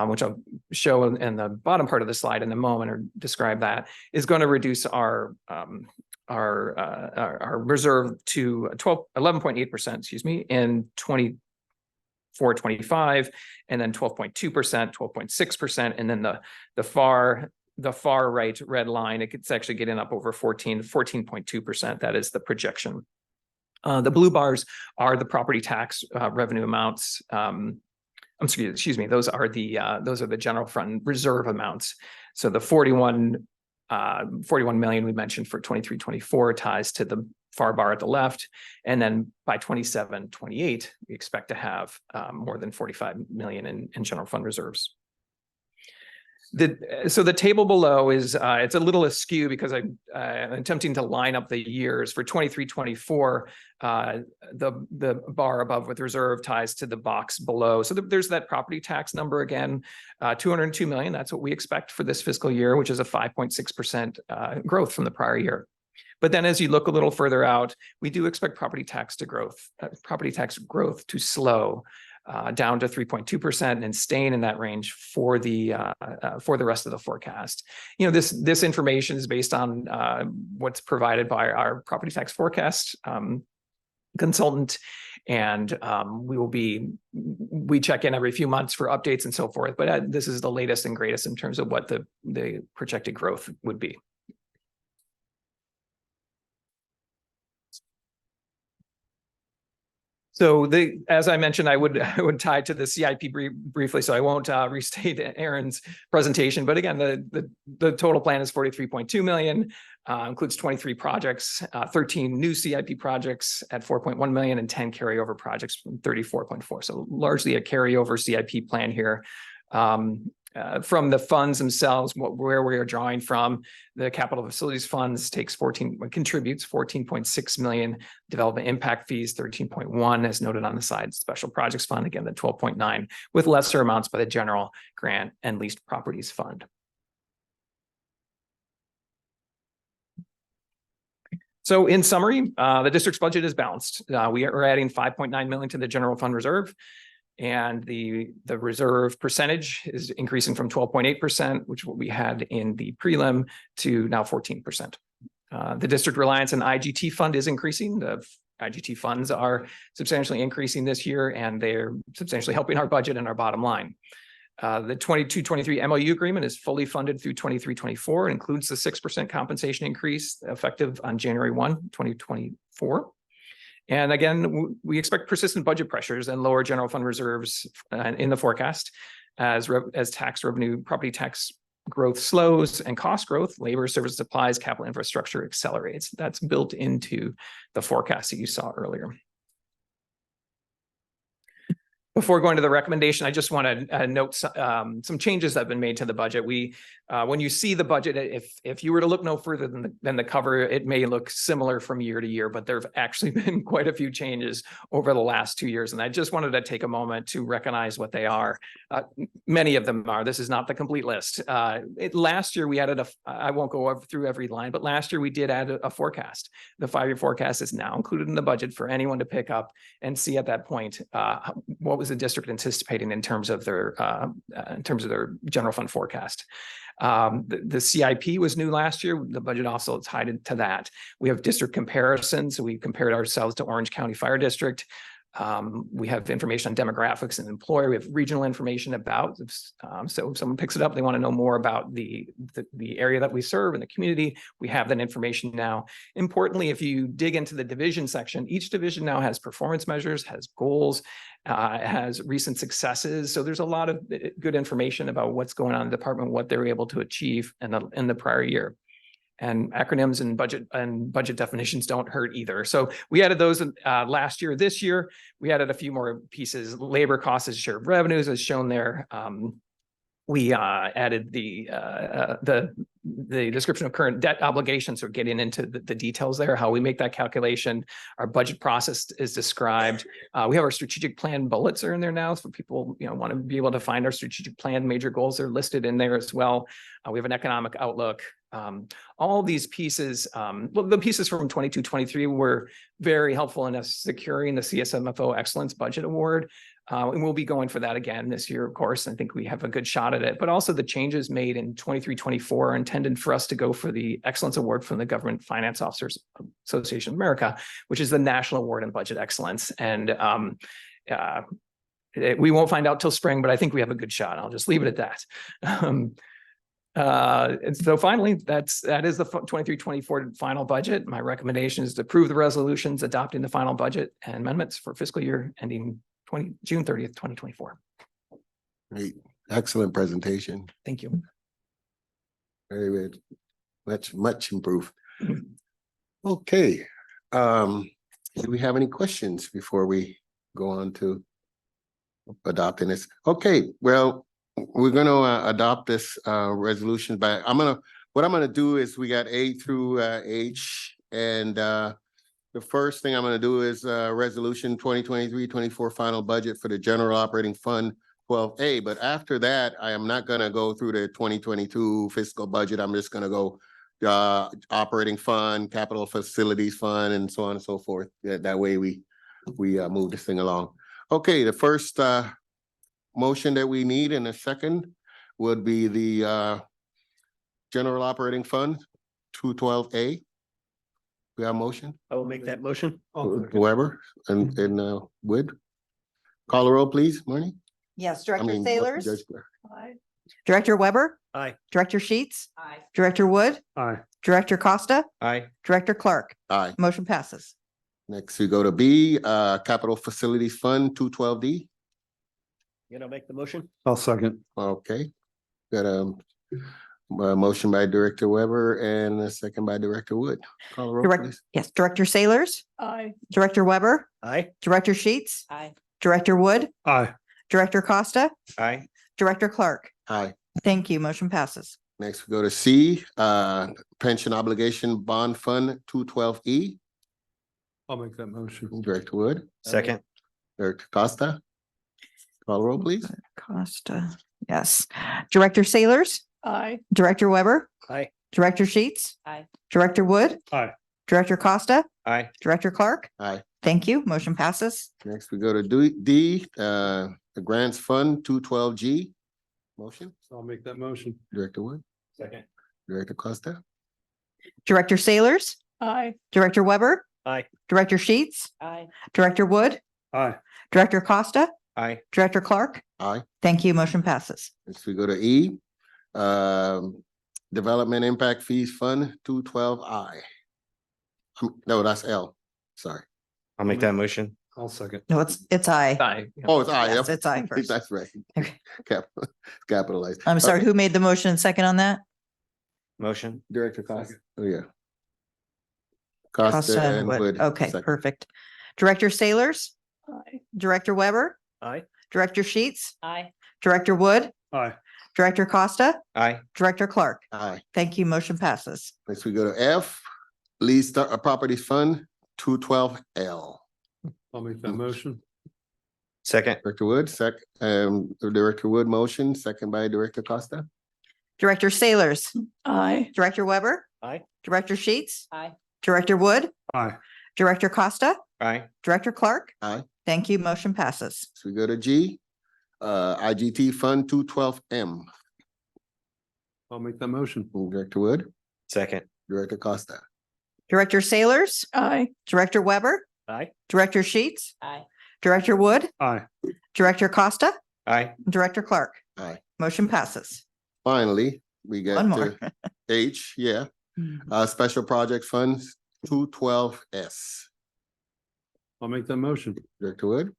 which I'll show in the bottom part of the slide in a moment, or describe that, is going to reduce our reserve to 11.8%, in 25, and then 12.2%, 12.6%, and then the far right red line, it's actually getting up over 14.2%. That is the projection. The blue bars are the property tax revenue amounts. Excuse me, those are the general fund reserve amounts. So the 41 million we mentioned for 23-24 ties to the far bar at the left. And then by 27-28, we expect to have more than 45 million in general fund reserves. So the table below is it's a little askew because I'm attempting to line up the years for 23-24. The bar above with reserve ties to the box below. So there's that property tax number again, 202 million. That's what we expect for this fiscal year, which is a 5.6% growth from the prior year. But then as you look a little further out, we do expect property tax growth to slow down to 3.2% and staying in that range for the rest of the forecast. You know, this information is based on what's provided by our property tax forecast consultant, and we check in every few months for updates and so forth. But this is the latest and greatest in terms of what the projected growth would be. So as I mentioned, I would tie to the CIP briefly, so I won't restate Aaron's presentation. But again, the total plan is 43.2 million, includes 23 projects, 13 new CIP projects at 4.1 million, and 10 carryover projects from 34.4. So largely a carryover CIP plan here. From the funds themselves, where we are drawing from, the capital facilities funds contributes 14.6 million, development impact fees 13.1, as noted on the side, special projects fund again the 12.9, with lesser amounts by the general grant and leased properties fund. So in summary, the district's budget is balanced. We are adding 5.9 million to the general fund reserve. And the reserve percentage is increasing from 12.8%, which what we had in the prelim, to now 14%. The district reliance on IGT fund is increasing. The IGT funds are substantially increasing this year, and they're substantially helping our budget and our bottom line. The 22-23 MOU agreement is fully funded through 23-24. It includes the 6% compensation increase effective on January 1, 2024. And again, we expect persistent budget pressures and lower general fund reserves in the forecast as tax revenue, property tax growth slows and cost growth, labor, service, supplies, capital infrastructure accelerates. That's built into the forecast that you saw earlier. Before going to the recommendation, I just want to note some changes that have been made to the budget. When you see the budget, if you were to look no further than the cover, it may look similar from year to year, but there have actually been quite a few changes over the last 2 years. And I just wanted to take a moment to recognize what they are. Many of them are. This is not the complete list. Last year, we added I won't go through every line, but last year we did add a forecast. The 5-year forecast is now included in the budget for anyone to pick up and see at that point what was the district anticipating in terms of their general fund forecast. The CIP was new last year. The budget also tied into that. We have district comparisons. So we compared ourselves to Orange County Fire District. We have information on demographics and employer. We have regional information about, so if someone picks it up, they want to know more about the area that we serve and the community. We have that information now. Importantly, if you dig into the division section, each division now has performance measures, has goals, has recent successes. So there's a lot of good information about what's going on in the department, what they were able to achieve in the prior year. And acronyms and budget definitions don't hurt either. So we added those last year. This year, we added a few more pieces. Labor costs as share of revenues, as shown there. We added the description of current debt obligations, so getting into the details there, how we make that calculation. Our budget process is described. We have our strategic plan bullets are in there now, so people want to be able to find our strategic plan major goals are listed in there as well. We have an economic outlook. All these pieces, the pieces from 22-23 were very helpful in us securing the CSMFO Excellence Budget Award. And we'll be going for that again this year, of course. I think we have a good shot at it, but also the changes made in 23-24 are intended for us to go for the Excellence Award from the Government Finance Officers Association of America, which is the national award in budget excellence. And We won't find out till spring, but I think we have a good shot. I'll just leave it at that. And so finally, that is the 23-24 final budget. My recommendation is to approve the resolutions adopting the final budget and amendments for fiscal year ending June 30th, 2024. Great, excellent presentation. Thank you. Very good. Much improved. Okay, do we have any questions before we go on to adopting this? Okay, well, we're gonna adopt this resolution, but what I'm gonna do is we got A through H, and the first thing I'm gonna do is resolution 2023-24 final budget for the general operating fund 12A. But after that, I am not gonna go through the 2022 fiscal budget. I'm just gonna go operating fund, capital facilities fund, and so on and so forth. That way we move this thing along. Okay, the first motion that we need in a second would be the general operating fund 212A. We have a motion, I will make that motion. Weber and Wood. Call the roll, please, Marnie. Yes, I Director mean, Sailors, Judge Blair. Director Weber, Aye. Director Sheets, Director Wood, Aye. Director Costa, Aye. Director Clark. Aye. Motion passes. Next, we go to B, capital facilities fund 212D. You know, make the motion. I'll second. Okay, got a motion by Director Weber and a second by Director Wood. Call the roll, Direct, please. yes, Director Sailors, Aye. Director Weber, Aye. Director Sheets, Director Wood, Aye. Director Costa, Aye. Director Clark. Aye. Thank you. Motion passes. Next, we go to C, pension obligation bond fund 212E. I'll make that motion. Director Wood, Second. Director Costa. Call the roll, please. Costa, yes. Director Sailors, Aye. Director Weber, Aye. Director Sheets, Director Wood, Aye. Director Costa, Aye. Director Clark. Aye. Thank you. Motion passes. Next, we go to D, the grants fund 212G. Motion, I'll make that motion. Director Wood, Second. Director Costa. Director Sailors, Aye. Director Weber, Aye. Director Sheets, Director Wood, Aye. Director Costa, Aye. Director Clark. Aye. Thank you. Motion passes. Next, we go to E, development impact fees fund 212I. No, that's L, sorry. I'll make that motion. I'll second. No, it's I. Aye. Oh, it's I. Yes, it's I first. That's right. Okay. Capitalized. I'm sorry, Okay. who made the motion second on that? Motion. Director Costa. Oh, yeah. Costa Costa and and Wood. Wood. Okay, second. perfect. Director Sailors, Aye. Director Weber, Aye. Director Sheets, Director Wood, Aye. Director Costa, Aye. Director Clark. Aye. Thank you. Motion passes. Next, we go to F, lease properties fund 212L. I'll make that motion. Second. Director Wood, Director Wood motion, second by Director Costa. Director Sailors, Aye. Director Weber, Aye. Director Sheets, Director Wood, Aye. Director Costa, Aye. Director Clark. Aye. Thank you. Motion passes. So we go to G, IGT fund 212M. I'll make that motion. Director Wood, Second. Director Costa. Director Sailors, Aye. Director Weber, Aye. Director Sheets, Director Wood, Aye. Director Costa, Aye. Director Clark. Aye. Motion passes. Finally, we get One more. to H, yeah, special project funds 212S. I'll make that motion. Director Wood,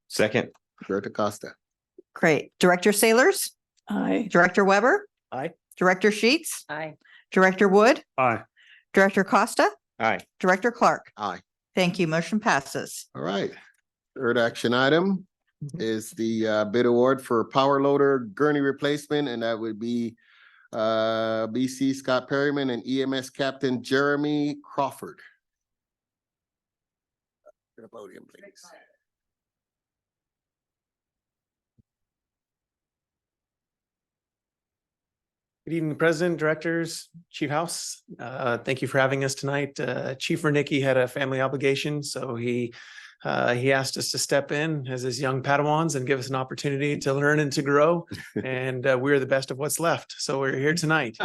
Second. Director Costa. Great. Director Sailors, Aye. Director Weber, Aye. Director Sheets, Director Wood, Aye. Director Costa, Aye. Director Clark. Aye. Thank you. Motion passes. All right. Third action item is the bid award for power loader gurney replacement, and that would be BC Scott Perryman and EMS Captain Jeremy Crawford. To the podium, please. Good evening, President, Directors, Chief House. Thank you for having us tonight. Chief Wernicke had a family obligation, so he asked us to step in as his young Padawans and give us an opportunity to learn and to grow. And we're the best of what's left, so we're here tonight.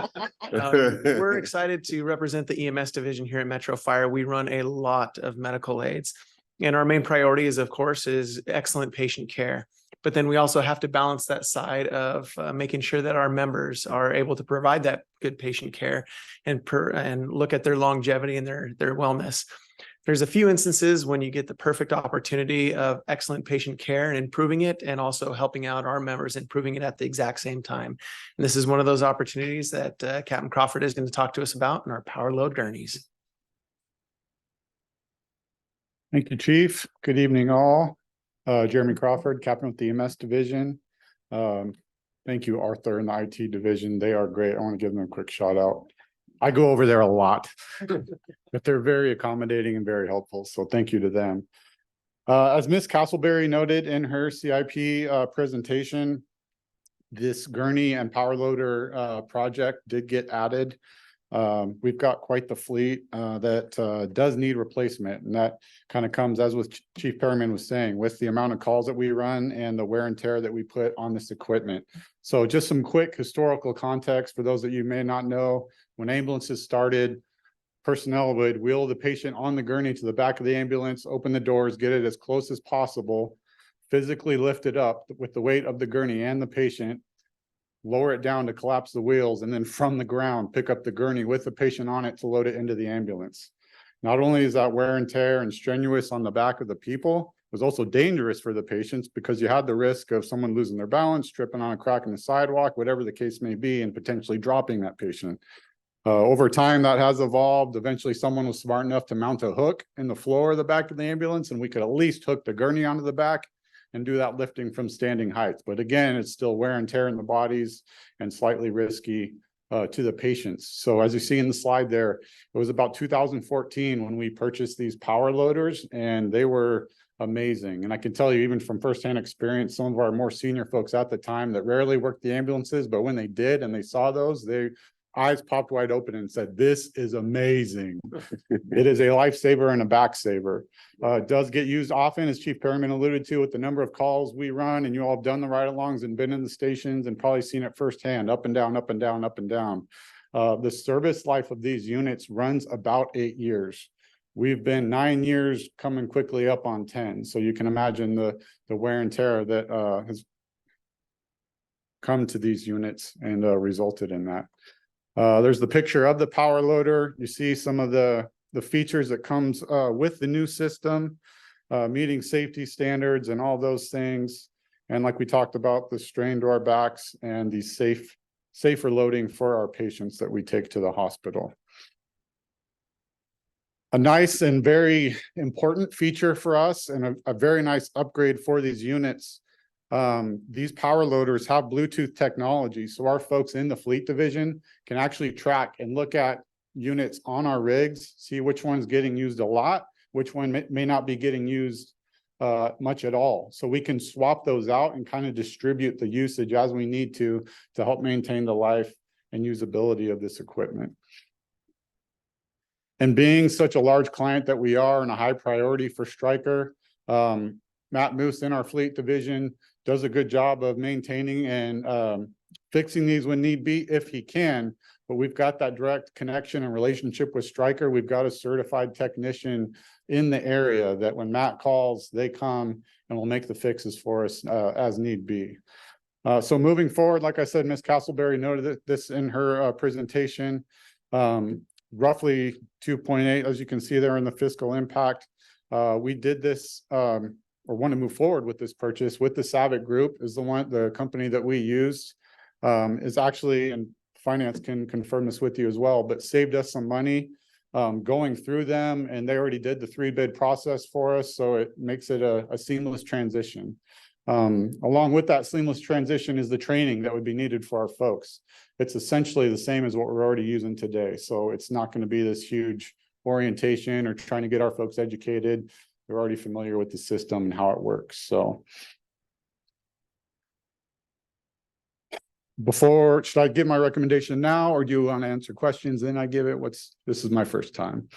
We're excited to represent the EMS division here at Metro Fire. We run a lot of medical aids, and our main priority is, of course, excellent patient care. But then we also have to balance that side of making sure that our members are able to provide that good patient care and look at their longevity and their wellness. There's a few instances when you get the perfect opportunity of excellent patient care and improving it, and also helping out our members, improving it at the exact same time. And this is one of those opportunities that Captain Crawford is going to talk to us about in our power load gurneys. Thank you, Chief. Good evening, all. Jeremy Crawford, Captain with the EMS Division. Thank you, Arthur, and the IT Division. They are great. I want to give them a quick shout out. I go over there a lot, but they're very accommodating and very helpful. So thank you to them. As Ms. Castleberry noted in her CIP presentation, this gurney and power loader project did get added. We've got quite the fleet that does need replacement, and that kind of comes, as with Chief Perryman was saying, with the amount of calls that we run and the wear and tear that we put on this equipment. So just some quick historical context for those that you may not know. When ambulances started, personnel would wheel the patient on the gurney to the back of the ambulance, open the doors, get it as close as possible, physically lift it up with the weight of the gurney and the patient, lower it down to collapse the wheels, and then from the ground, pick up the gurney with the patient on it to load it into the ambulance. Not only is that wear and tear and strenuous on the back of the people, it was also dangerous for the patients because you had the risk of someone losing their balance, tripping on a crack in the sidewalk, whatever the case may be, and potentially dropping that patient. Over time, that has evolved. Eventually, someone was smart enough to mount a hook in the floor of the back of the ambulance, and we could at least hook the gurney onto the back and do that lifting from standing heights. But again, it's still wear and tear in the bodies and slightly risky to the patients. So as you see in the slide there, it was about 2014 when we purchased these power loaders, and they were amazing. And I can tell you, even from firsthand experience, some of our more senior folks at the time that rarely worked the ambulances, but when they did and they saw those, their eyes popped wide open and said, "This is amazing." It is a lifesaver and a backsaver. It does get used often, as Chief Perryman alluded to, with the number of calls we run, and you all have done the ride-alongs and been in the stations and probably seen it firsthand, up and down, up and down, up and down. The service life of these units runs about 8 years. We've been 9 years, coming quickly up on 10. So you can imagine the wear and tear that has come to these units and resulted in that. There's the picture of the power loader. You see some of the features that comes with the new system, meeting safety standards and all those things. And like we talked about, the strain to our backs and the safer loading for our patients that we take to the hospital. A nice and very important feature for us, and a very nice upgrade for these units. These power loaders have Bluetooth technology, so our folks in the fleet division can actually track and look at units on our rigs, see which one's getting used a lot, which one may not be getting used much at all. So we can swap those out and kind of distribute the usage as we need to help maintain the life and usability of this equipment. And being such a large client that we are and a high priority for Stryker, Matt Moose in our fleet division does a good job of maintaining and fixing these when need be, if he can. But we've got that direct connection and relationship with Stryker. We've got a certified technician in the area that when Matt calls, they come and will make the fixes for us as need be. So moving forward, like I said, Ms. Castleberry noted this in her presentation. Roughly 2.8, as you can see there in the fiscal impact. We did this or want to move forward with this purchase with the Savick Group is the company that we used is actually, and finance can confirm this with you as well, but saved us some money going through them, and they already did the 3-bid process for us. So it makes it a seamless transition. Along with that seamless transition is the training that would be needed for our folks. It's essentially the same as what we're already using today. So it's not going to be this huge orientation or trying to get our folks educated. They're already familiar with the system and how it works. So should I give my recommendation now, or do you want to answer questions? Then I give it. This is my first time.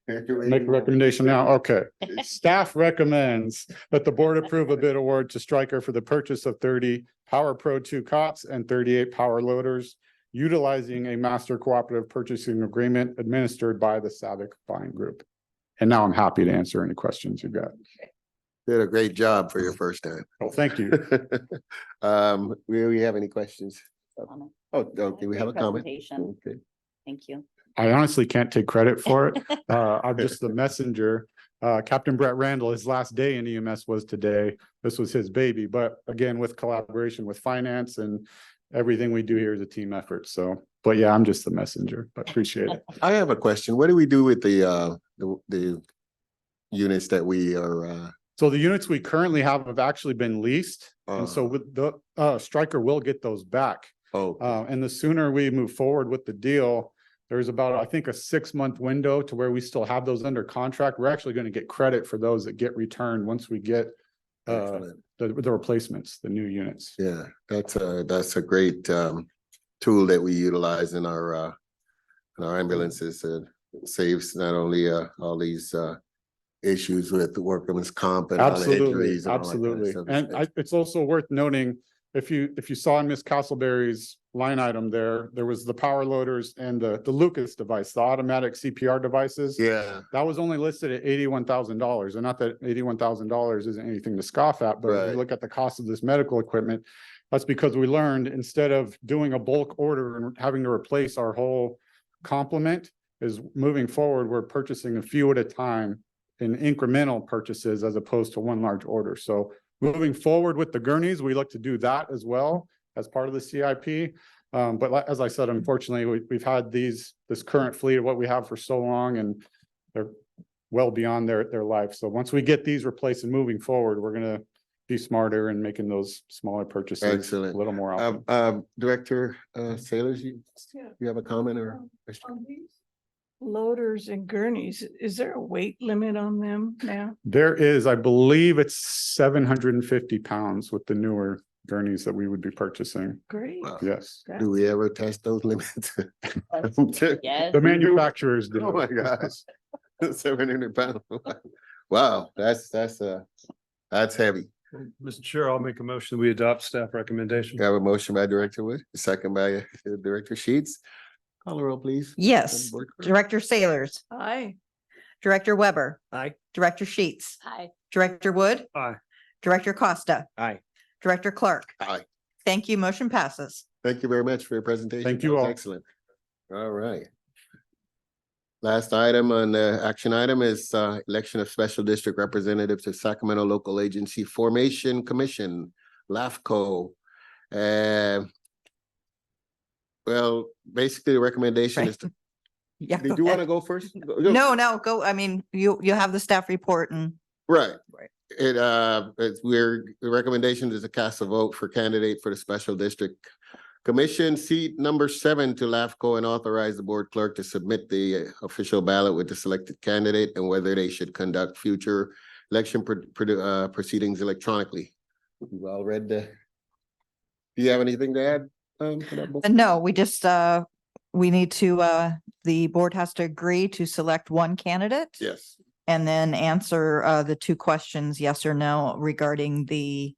Make a recommendation now. Okay. Staff recommends that the board approve a bid award to Stryker for the purchase of 30 Power Pro 2 cots and 38 power loaders, utilizing a master cooperative purchasing agreement administered by the Savick Buying Group. And now I'm happy to answer any questions you've got. Did a great job for your first time. Oh, thank you. We have any questions? Oh, okay, we have a comment. Presentation. Okay. Thank you. I honestly can't take credit for it. I'm just the messenger. Captain Brett Randall, his last day in EMS was today. This was his baby, but again, with collaboration with finance and everything we do here is a team effort. So, but yeah, I'm just the messenger, but appreciate it. I have a question. What do we do with the units that we are, So the units we currently have actually been leased. And so with the, Stryker will get those back. oh, And the sooner we move forward with the deal, there's about, I think, a 6-month window to where we still have those under contract. We're actually going to get credit for those that get returned once we get excellent. the replacements, the new units. Yeah, that's a great tool that we utilize in our ambulances. It saves not only all these issues with the workman's comp and all the Absolutely, injuries and all that kind of absolutely. stuff. And it's also worth noting, if you saw in Miss Castleberry's line item there was the power loaders and the Lucas device, the automatic CPR devices. Yeah, That was only listed at $81,000, and not that $81,000 isn't anything to scoff at, but if Right. you look at the cost of this medical equipment, that's because we learned instead of doing a bulk order and having to replace our whole complement, is moving forward, we're purchasing a few at a time in incremental purchases as opposed to one large order. So moving forward with the gurneys, we look to do that as well as part of the CIP. But as I said, unfortunately, we've had this current fleet of what we have for so long, and they're well beyond their life. So once we get these replaced and moving forward, we're gonna be smarter and making those smaller purchases excellent. a little more often. Director Sailors, you have a comment or? question? On these loaders and gurneys, is there a weight limit on them now? There is, I believe it's 750 pounds with the newer gurneys that we would be purchasing. Great. Wow. Yes, Do we ever test those limits? Yes. the manufacturers do. Oh my gosh. 700 pounds. Wow, that's heavy. Mr. Chair, I'll make a motion. We adopt staff recommendation. We have a motion by Director Wood, a second by Director Sheets. Call the roll, please. Yes. Board Clerk. Director Sailors, Aye. Director Weber. Aye. Director Sheets, Hi. Director Wood. Aye. Director Costa, Aye. Director Clark. Aye. Thank you. Motion passes. Thank you very much for your presentation. Thank you That was all. Excellent. All right. Last item on the action item is election of special district representatives to Sacramento Local Agency Formation Commission, LAFCO. Well, basically the recommendation is to, Yeah. did go you want to ahead. go first? No, go. I mean, you have the staff report and Right. Right. The recommendation is to cast a vote for candidate for the special district commission seat number 7 to LAFCO and authorize the board clerk to submit the official ballot with the selected candidate and whether they should conduct future election proceedings electronically. You've all read do you have anything to add? To that book? no, we just, we need to, the board has to agree to select one candidate. Yes. And then answer the 2 questions, yes or no, regarding the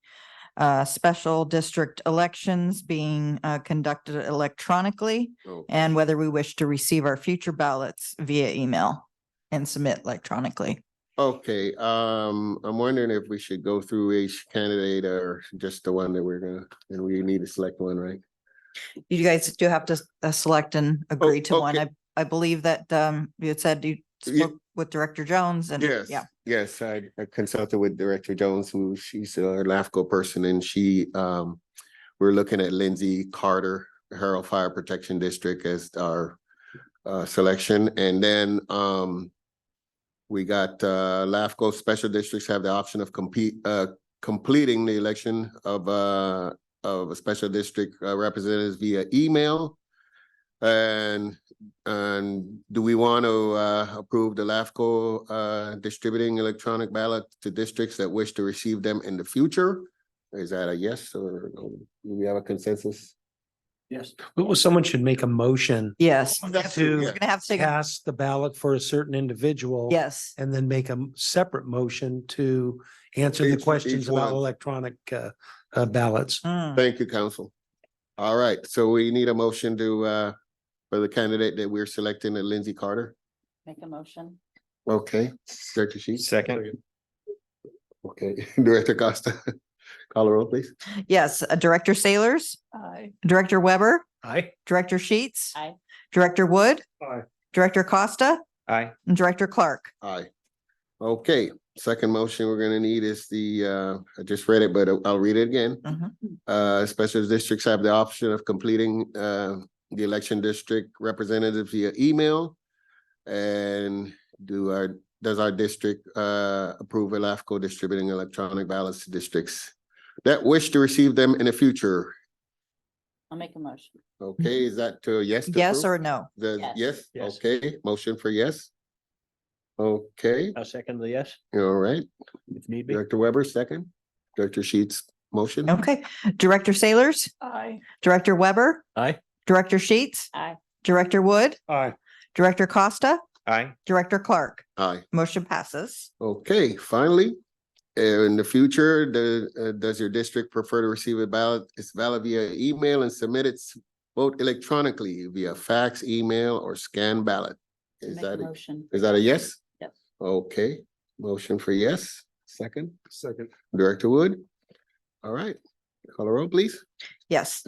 special district elections being conducted electronically Okay. and whether we wish to receive our future ballots via email and submit electronically. Okay, I'm wondering if we should go through each candidate or just the one that and we need to select one, right? You guys do have to select and agree to one. okay. I believe that you had said you Yeah. spoke with Director Jones and Yes. yeah. Yes, I consulted with Director Jones, she's our LAFCO person, and we're looking at Lindsay Carter, Harold Fire Protection District as our selection. And then we got LAFCO special districts have the option of completing the election of a special district representatives via email. And do we want to approve the LAFCO distributing electronic ballot to districts that wish to receive them in the future? Is that a yes or no? Do we have a consensus? Yes. Well, someone should make a motion Yes. That's to We're gonna have to take, cast the ballot for a certain individual. yes. And then make a separate motion to answer the Each questions about one. electronic ballots. Mm. Thank you, council. All right, so we need a motion to for the candidate that we're selecting, Lindsay Carter. Make a motion. Okay, Director Sheets. Second. Okay, Director Costa, call the roll, please. Yes, Director Sailors, Aye. Director Weber, Aye. Director Sheets. Aye. Director Wood. Aye. Director Costa Aye. and Director Clark. Aye. Okay, second motion we're gonna need is the, I just read it, but I'll read it again. Special districts have the option of completing, the election district representatives via email. And does our district, approve LAFCO distributing electronic ballots to districts that wish to receive them in the future? I'll make a motion. Okay, is that to yes? to Yes approve? or no? Yes, Yes. Yes. okay, motion for yes. Okay, I'll second the yes, all right, if need be. Director Weber, second, Director Sheets, motion. Okay, Director Sailors, Aye. Director Weber, Aye. Director Sheets, Aye. Director Wood, Aye. Director Costa, Aye. Director Clark. Aye, Motion passes. okay, finally, in the future, does your district prefer to receive a ballot? It's valid via email and submit its vote electronically via fax, email, or scan ballot. Is Make a that, motion. is that a yes? Yes. Okay, motion for yes, second, Second. Director Wood. All right, call the roll, please. Yes.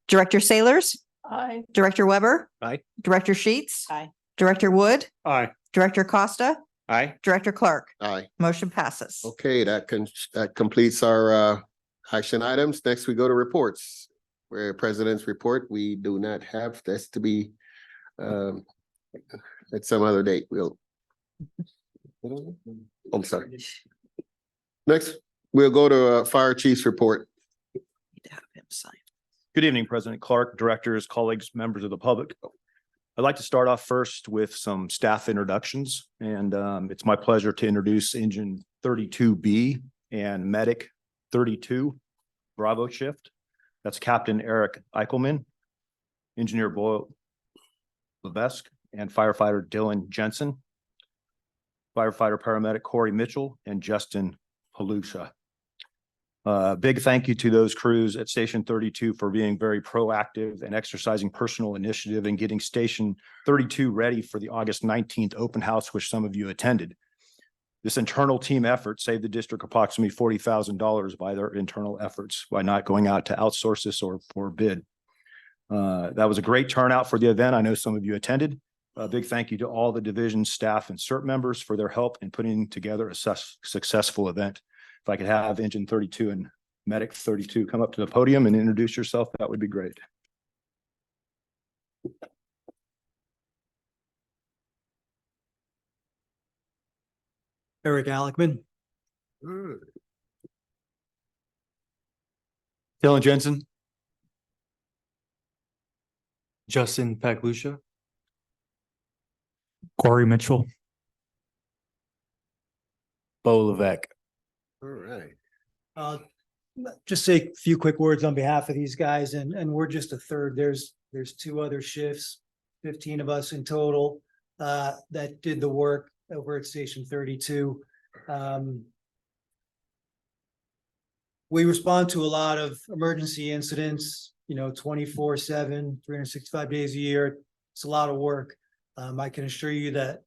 Director Sailors, Aye. Director Weber. Aye. Director Sheets. Aye. Director Wood, Aye. Director Costa, Aye. Director Clark. Aye. Motion passes. Okay, that completes our action items. Next, we go to reports. Where President's report, we do not have, that's to be at some other date. I'm sorry. Next, we'll go to Fire Chief's report. Need to have him sign. Good evening, President Clark, directors, colleagues, members of the public. I'd like to start off first with some staff introductions, and it's my pleasure to introduce Engine 32B and Medic 32 Bravo Shift. That's Captain Eric Eichelman, Engineer Boyle Levesque, and Firefighter Dylan Jensen, Firefighter Paramedic Corey Mitchell, and Justin Palusha. Big thank you to those crews at Station 32 for being very proactive and exercising personal initiative and getting Station 32 ready for the August 19th open house, which some of you attended. This internal team effort saved the district approximately $40,000 by their internal efforts by not going out to outsource this or for bid. That was a great turnout for the event. I know some of you attended. A big thank you to all the division staff and CERT members for their help in putting together a successful event. If I could have Engine 32 and Medic 32 come up to the podium and introduce yourself, that would be great. Eric Alekman, Dylan Jensen, Justin Paglusha, Corey Mitchell. Bo Levesque. All right. just say a few quick words on behalf of these guys, and we're just a third. There's two other shifts, 15 of us in total, that did the work over at Station 32. We respond to a lot of emergency incidents, 24/7, 365 days a year. It's a lot of work. I can assure you that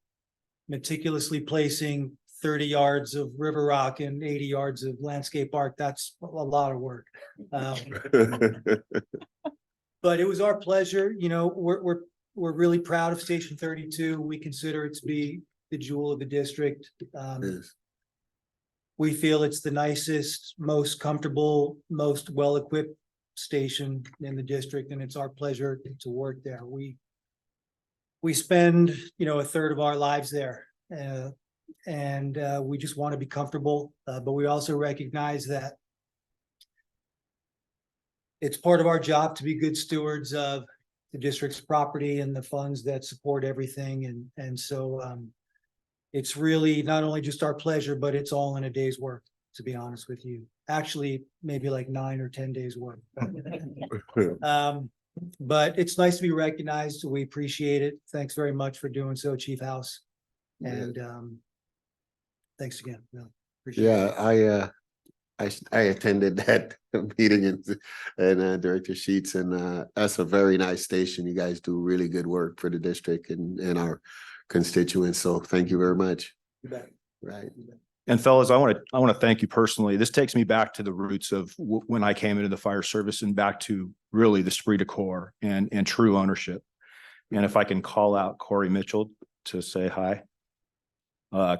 meticulously placing 30 yards of river rock and 80 yards of landscape art, that's a lot of work. But it was our pleasure, we're really proud of Station 32. We consider it to be the jewel of the district. We feel it's the nicest, most comfortable, most well-equipped station in the district, and it's our pleasure to work there. We spend, a third of our lives there. And we just want to be comfortable, but we also recognize that it's part of our job to be good stewards of the district's property and the funds that support everything. And so it's really not only just our pleasure, but it's all in a day's work, to be honest with you. Actually, maybe like 9 or 10 days work. But it's nice to be recognized. We appreciate it. Thanks very much for doing so, Chief House. And thanks again. Really appreciate it. Yeah, I attended that meeting and Director Sheets, and that's a very nice station. You guys do really good work for the district and our constituents. So thank you very much. You bet. Right. And fellas, I want to thank you personally. This takes me back to the roots of when I came into the fire service and back to really the esprit de corps and true ownership. And if I can call out Corey Mitchell to say hi.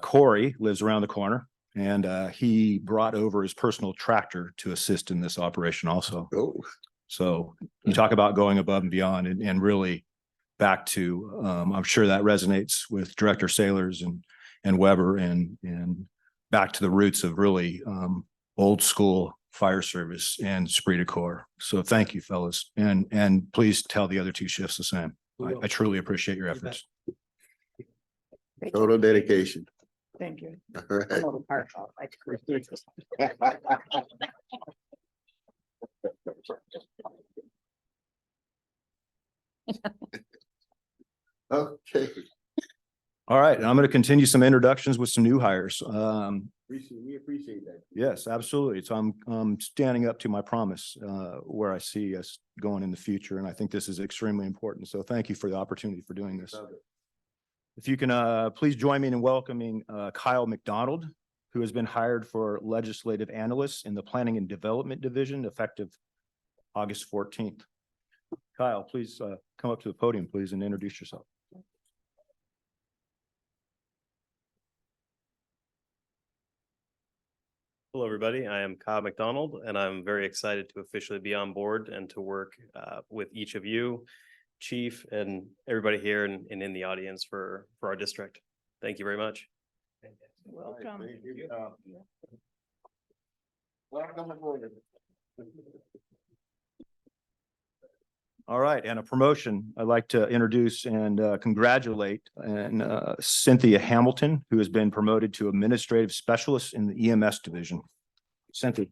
Corey lives around the corner and he brought over his personal tractor to assist in this operation also. Oh, So you talk about going above and beyond and really back to, I'm sure that resonates with Director Sailors and Weber and back to the roots of really old school fire service and esprit de corps. So thank you, fellas. And please tell the other two shifts the same. I truly appreciate your efforts. total dedication. Thank you. All right. Okay. All right, and I'm going to continue some introductions with some new hires. We appreciate that. Yes, absolutely. So I'm standing up to my promise where I see us going in the future, and I think this is extremely important. So thank you for the opportunity for doing this. If you can please join me in welcoming Kyle McDonald, who has been hired for legislative analyst in the Planning and Development Division effective August 14th. Kyle, please come up to the podium, please, and introduce yourself. Hello, everybody. I am Kyle McDonald, and I'm very excited to officially be on board and to work with each of you, Chief, and everybody here and in the audience for our district. Thank you very much. Welcome. Welcome aboard. All right, and a promotion, I'd like to introduce and congratulate Cynthia Hamilton, who has been promoted to Administrative Specialist in the EMS Division. Cynthia.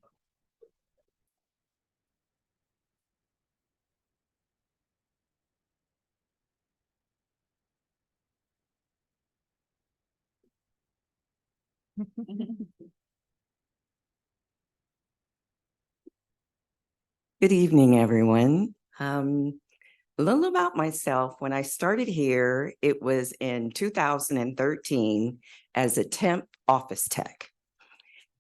Good evening, everyone. A little about myself. When I started here, it was in 2013 as a temp office tech.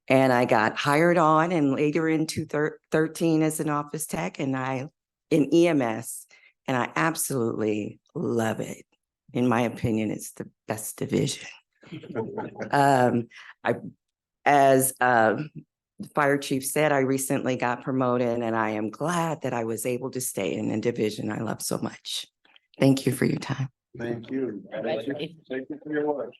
And I got hired on and later in 2013 as an office tech and in EMS, and I absolutely love it. In my opinion, it's the best division. As the fire chief said, I recently got promoted and I am glad that I was able to stay in a division I love so much. Thank you for your time. Thank you. Thank you for your work.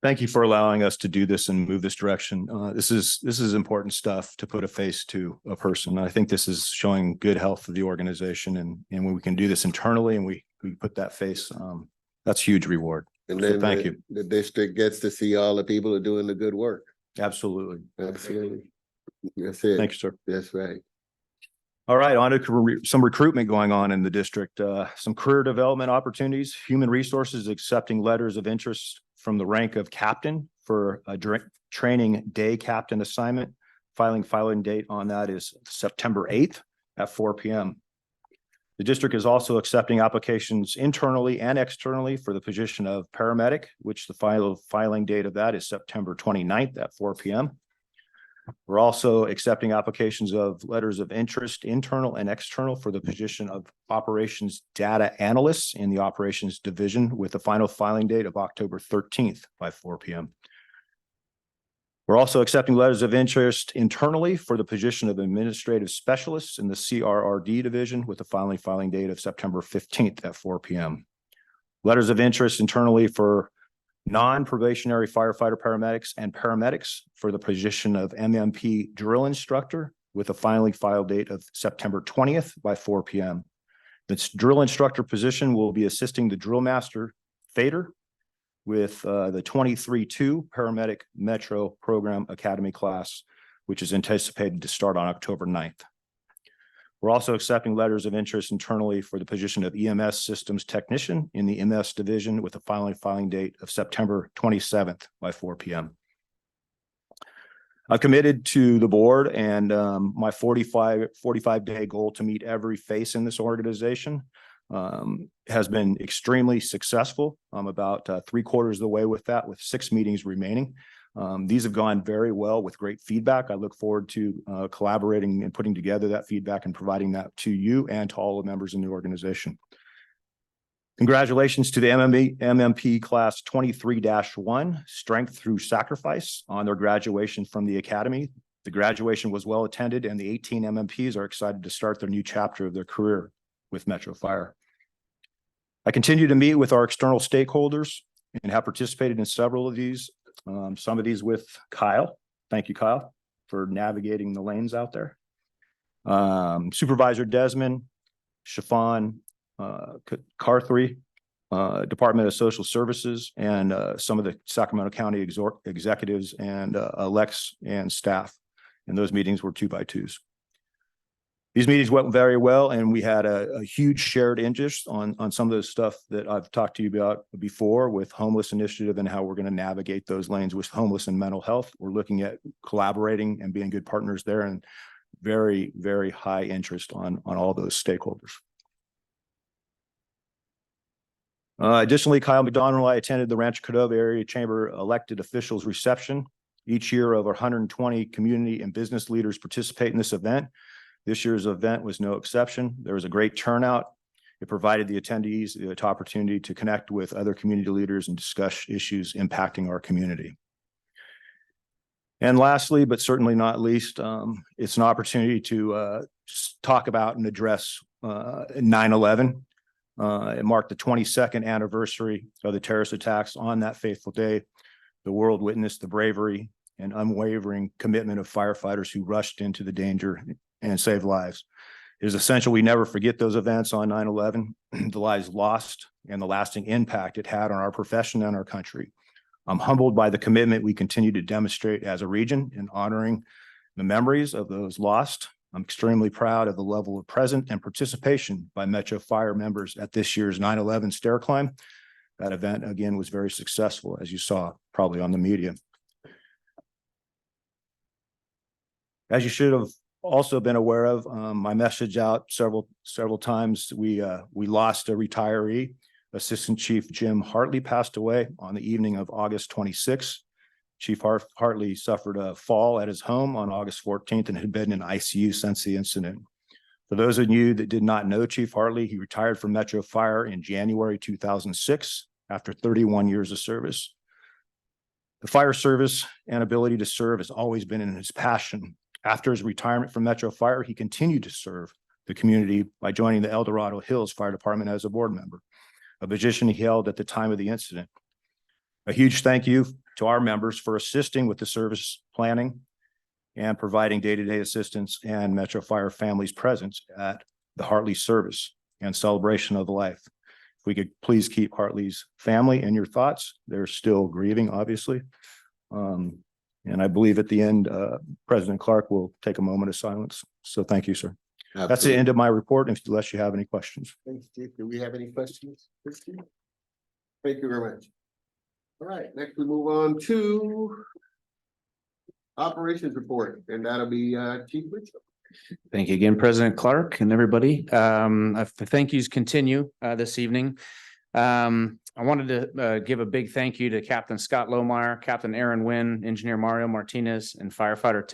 Thank you for allowing us to do this and move this direction. This is important stuff to put a face to a person. I think this is showing good health of the organization, and when we can do this internally and we put that face, that's huge reward. And So then thank you. the district gets to see all the people who are doing the good work. Absolutely. Absolutely. That's it. Thank you, sir. That's right. All right, on to some recruitment going on in the district. Some career development opportunities. Human Resources accepting letters of interest from the rank of captain for a training day captain assignment. Filing date on that is September 8th at 4 p.m. The district is also accepting applications internally and externally for the position of paramedic, which the filing date of that is September 29th at 4 p.m. We're also accepting applications of letters of interest, internal and external, for the position of operations data analysts in the operations division, with the final filing date of October 13th by 4 p.m. We're also accepting letters of interest internally for the position of administrative specialists in the CRRD division, with the filing date of September 15th at 4 p.m. Letters of interest internally for non-probationary firefighter paramedics and paramedics for the position of MMP drill instructor, with a file date of September 20th by 4 p.m. This drill instructor position will be assisting the drill master Fader with the 23-2 paramedic Metro program academy class, which is anticipated to start on October 9th. We're also accepting letters of interest internally for the position of EMS systems technician in the EMS division, with a filing date of September 27th by 4 p.m. I've committed to the board and my 45-day goal to meet every face in this organization. has been extremely successful. I'm about 3/4 of the way with that, with 6 meetings remaining. These have gone very well with great feedback. I look forward to collaborating and putting together that feedback and providing that to you and to all the members in the organization. Congratulations to the MMP Class 23-1, Strength Through Sacrifice, on their graduation from the Academy. The graduation was well attended, and the 18 MMPs are excited to start their new chapter of their career with Metro Fire. I continue to meet with our external stakeholders and have participated in several of these. Some of these with Kyle. Thank you, Kyle, for navigating the lanes out there. Supervisor Desmond, Chiffon, Carthy, Department of Social Services, and some of the Sacramento County executives and elects and staff. And those meetings were 2x2s. These meetings went very well, and we had a huge shared interest on some of the stuff that I've talked to you about before with Homeless Initiative and how we're going to navigate those lanes with homeless and mental health. We're looking at collaborating and being good partners there, and very, very high interest on all those stakeholders. Additionally, Kyle McDonald and I attended the Rancho Cordova Area Chamber elected officials reception. Each year, over 120 community and business leaders participate in this event. This year's event was no exception. There was a great turnout. It provided the attendees the opportunity to connect with other community leaders and discuss issues impacting our community. And lastly, but certainly not least, it's an opportunity to talk about and address 9/11. It marked the 22nd anniversary of the terrorist attacks. On that fateful day, the world witnessed the bravery and unwavering commitment of firefighters who rushed into the danger and saved lives. It is essential we never forget those events on 9/11, the lives lost, and the lasting impact it had on our profession and our country. I'm humbled by the commitment we continue to demonstrate as a region in honoring the memories of those lost. I'm extremely proud of the level of presence and participation by Metro Fire members at this year's 9/11 stair climb. That event, again, was very successful, as you saw probably on the media. As you should have also been aware of, my message out several times, we lost a retiree. Assistant Chief Jim Hartley passed away on the evening of August 26th. Chief Hartley suffered a fall at his home on August 14th and had been in ICU since the incident. For those of you that did not know Chief Hartley, he retired from Metro Fire in January 2006 after 31 years of service. The fire service and ability to serve has always been in his passion. After his retirement from Metro Fire, he continued to serve the community by joining the El Dorado Hills Fire Department as a board member, a position he held at the time of the incident. A huge thank you to our members for assisting with the service planning and providing day-to-day assistance and Metro Fire family's presence at the Hartley service and celebration of life. If we could please keep Hartley's family in your thoughts. They're still grieving, obviously. And I believe at the end, President Clark will take a moment of silence. So thank you, sir. That's the Absolutely. end of my report, unless you have any questions. Thanks, Chief. Do we have any questions? Christie? Thank you very much. All right, next we move on to operations report, and that'll be Chief Mitchell. Thank you again, President Clark and everybody. The thank yous continue this evening. I wanted to give a big thank you to Captain Scott Lohmeyer, Captain Aaron Wynn, Engineer Mario Martinez, and Firefighter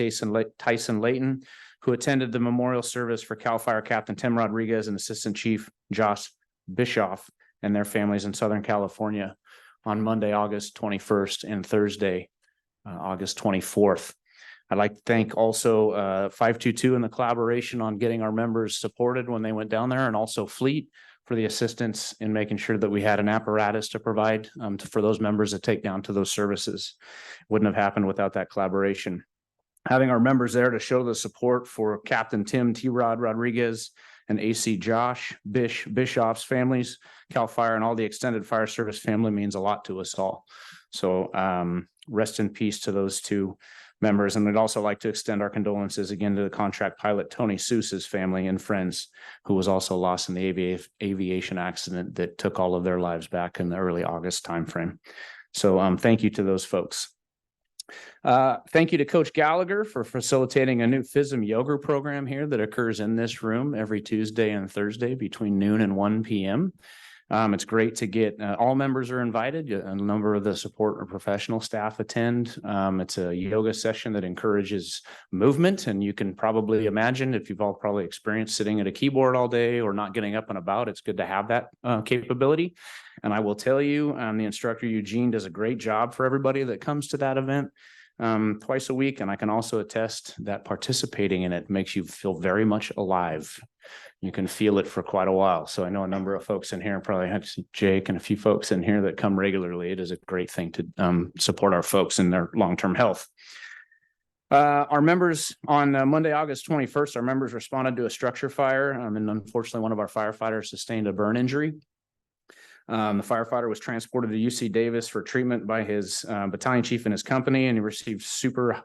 Tyson Layton, who attended the memorial service for CAL FIRE Captain Tim Rodriguez and Assistant Chief Josh Bischoff and their families in Southern California on Monday, August 21st and Thursday, August 24th. I'd like to thank also 522 and the collaboration on getting our members supported when they went down there, and also Fleet for the assistance in making sure that we had an apparatus to provide for those members to take down to those services. Wouldn't have happened without that collaboration. Having our members there to show the support for Captain Tim T-Rod Rodriguez and AC Josh Bischoff's families, CAL FIRE, and all the extended fire service family means a lot to us all. So rest in peace to those two members. And I'd also like to extend our condolences again to the contract pilot Tony Seuss's family and friends, who was also lost in the aviation accident that took all of their lives back in the early August timeframe. So thank you to those folks. Thank you to Coach Gallagher for facilitating a new FISM yoga program here that occurs in this room every Tuesday and Thursday between noon and 1 p.m. It's great to get, all members are invited. A number of the support or professional staff attend. It's a yoga session that encourages movement, and you can probably imagine, if you've all probably experienced sitting at a keyboard all day or not getting up and about, it's good to have that capability. And I will tell you, the instructor Eugene does a great job for everybody that comes to that event twice a week. And I can also attest that participating in it makes you feel very much alive. You can feel it for quite a while. So I know a number of folks in here, and probably have Jake and a few folks in here that come regularly. It is a great thing to support our folks in their long-term health. Our members on Monday, August 21st, our members responded to a structure fire. And unfortunately, one of our firefighters sustained a burn injury. The firefighter was transported to UC Davis for treatment by his battalion chief and his company, and he received super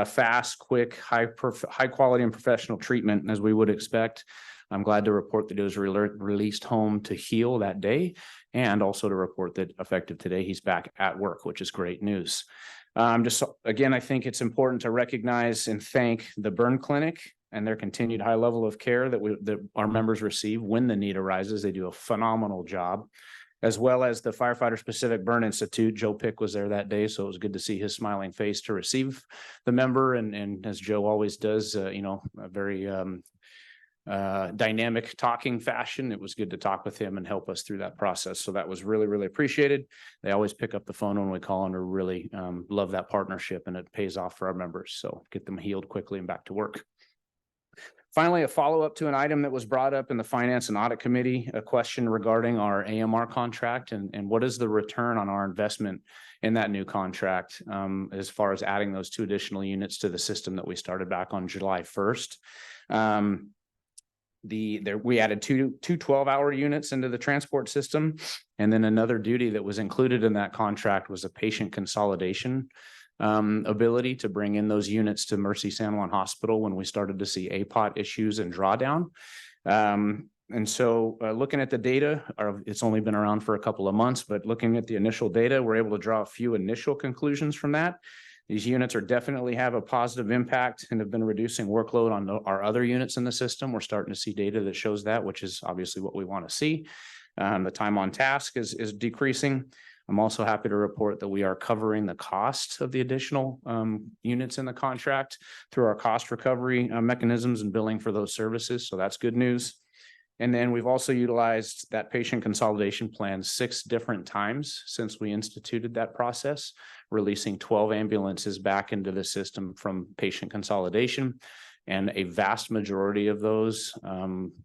fast, quick, high quality and professional treatment, as we would expect. I'm glad to report that he was released home to heal that day, and also to report that effective today, he's back at work, which is great news. Again, I think it's important to recognize and thank the burn clinic and their continued high level of care that our members receive when the need arises. They do a phenomenal job, as well as the Firefighter Specific Burn Institute. Joe Pick was there that day, so it was good to see his smiling face to receive the member. And as Joe always does, a very dynamic talking fashion. It was good to talk with him and help us through that process. So that was really, really appreciated. They always pick up the phone when we call, and we really love that partnership, and it pays off for our members. So get them healed quickly and back to work. Finally, a follow-up to an item that was brought up in the Finance and Audit Committee, a question regarding our AMR contract and what is the return on our investment in that new contract, as far as adding those 2 additional units to the system that we started back on July 1st. We added two 12-hour units into the transport system, and then another duty that was included in that contract was a patient consolidation ability to bring in those units to Mercy San Juan Hospital when we started to see APOT issues and drawdown. And so looking at the data, it's only been around for a couple of months, but looking at the initial data, we're able to draw a few initial conclusions from that. These units are definitely have a positive impact and have been reducing workload on our other units in the system. We're starting to see data that shows that, which is obviously what we want to see. The time on task is decreasing. I'm also happy to report that we are covering the cost of the additional units in the contract through our cost recovery mechanisms and billing for those services. So that's good news. And then we've also utilized that patient consolidation plan 6 different times since we instituted that process, releasing 12 ambulances back into the system from patient consolidation. And a vast majority of those,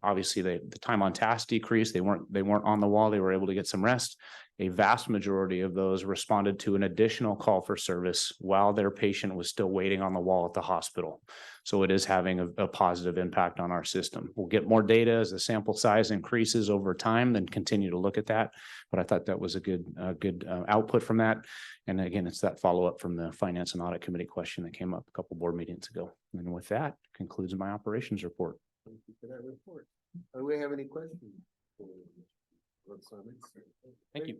obviously the time on task decreased. They weren't on the wall. They were able to get some rest. A vast majority of those responded to an additional call for service while their patient was still waiting on the wall at the hospital. So it is having a positive impact on our system. We'll get more data as the sample size increases over time, then continue to look at that. But I thought that was a good output from that. And again, it's that follow-up from the Finance and Audit Committee question that came up a couple board meetings ago. And with that concludes my operations report. Thank you for that report. Do we have any questions? Thank you.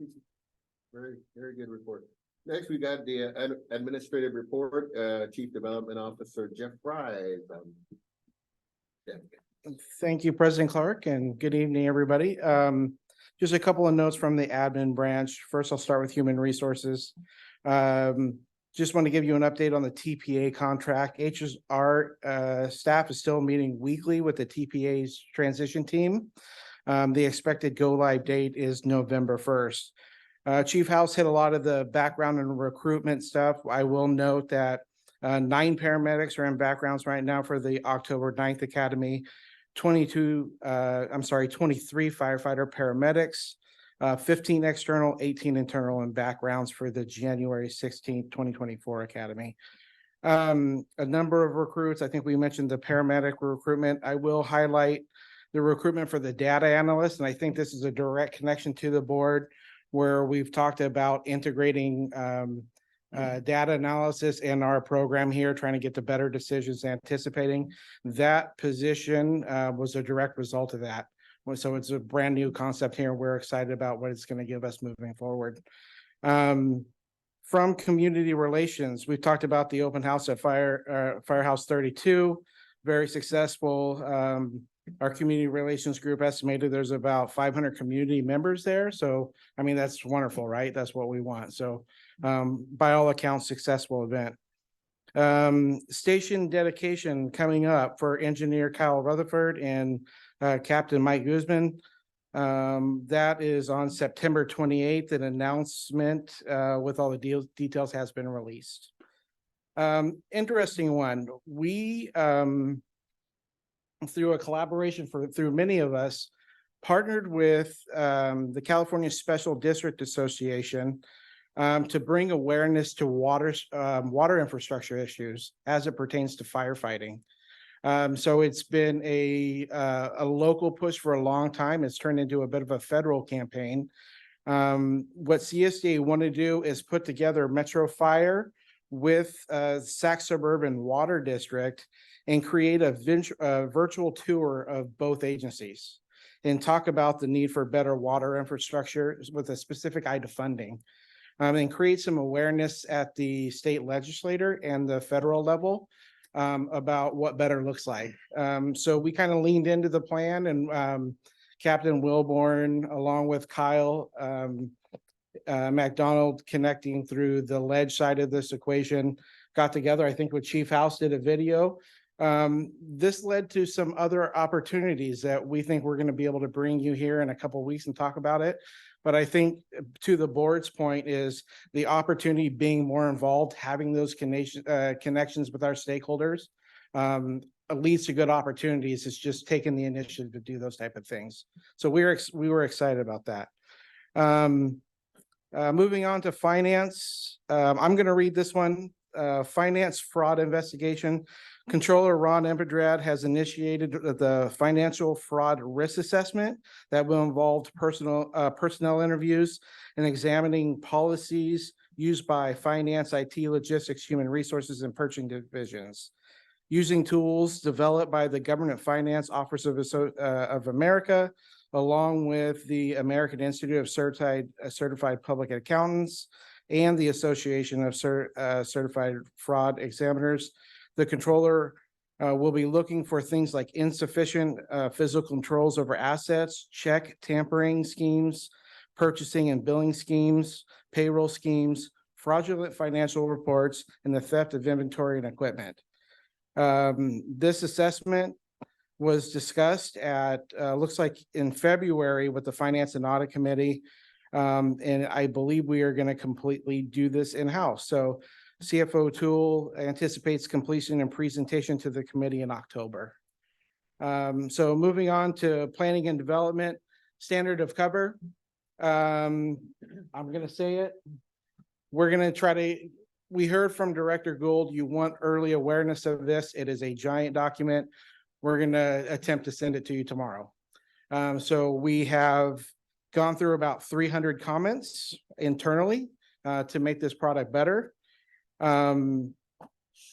Very, very good report. Next, we got the administrative report, Chief Development Officer Jeff Fry. Thank you, President Clark, and good evening, everybody. Just a couple of notes from the admin branch. First, I'll start with human resources. Just want to give you an update on the TPA contract. HR staff is still meeting weekly with the TPA's transition team. The expected go live date is November 1st. Chief House hit a lot of the background and recruitment stuff. I will note that 9 paramedics are in backgrounds right now for the October 9th Academy, 23 firefighter paramedics, 15 external, 18 internal in backgrounds for the January 16th, 2024 Academy. A number of recruits, I think we mentioned the paramedic recruitment. I will highlight the recruitment for the data analyst, and I think this is a direct connection to the board where we've talked about integrating data analysis in our program here, trying to get to better decisions, anticipating. That position was a direct result of that. So it's a brand new concept here. We're excited about what it's going to give us moving forward. From community relations, we talked about the open house at Firehouse 32, very successful. Our community relations group estimated there's about 500 community members there. So, I mean, that's wonderful, right? That's what we want. So, by all accounts, successful event. Station dedication coming up for engineer Kyle Rutherford and Captain Mike Guzman. That is on September 28th. An announcement with all the details has been released. Interesting one. We through a collaboration through many of us partnered with the California Special District Association to bring awareness to water infrastructure issues as it pertains to firefighting. So it's been a local push for a long time. It's turned into a bit of a federal campaign. What CSDA want to do is put together Metro Fire with Sac Suburban Water District and create a virtual tour of both agencies and talk about the need for better water infrastructure with a specific eye to funding. And create some awareness at the state legislature and the federal level about what better looks like. So we kind of leaned into the plan, and Captain Wilborn, along with Kyle McDonald, connecting through the ledge side of this equation, got together. I think with Chief House did a video. This led to some other opportunities that we think we're going to be able to bring you here in a couple of weeks and talk about it. But I think to the board's point is the opportunity being more involved, having those connections with our stakeholders leads to good opportunities. It's just taking the initiative to do those type of things. So we were excited about that. Moving on to finance. I'm going to read this one. Finance fraud investigation. Controller Ron Empedrad has initiated the financial fraud risk assessment that will involve personnel interviews and examining policies used by finance, IT, logistics, human resources, and purchasing divisions. Using tools developed by the Government Finance Office of America, along with the American Institute of Certified Public Accountants and the Association of Certified Fraud Examiners. The controller will be looking for things like insufficient physical controls over assets, check tampering schemes, purchasing and billing schemes, payroll schemes, fraudulent financial reports, and the theft of inventory and equipment. This assessment was discussed at, looks like in February with the Finance and Audit Committee. And I believe we are going to completely do this in-house. So CFO Tool anticipates completion and presentation to the committee in October. So moving on to planning and development, standard of cover. I'm going to say it. We're going to try to, we heard from Director Gould, you want early awareness of this. It is a giant document. We're going to attempt to send it to you tomorrow. So we have gone through about 300 comments internally to make this product better. It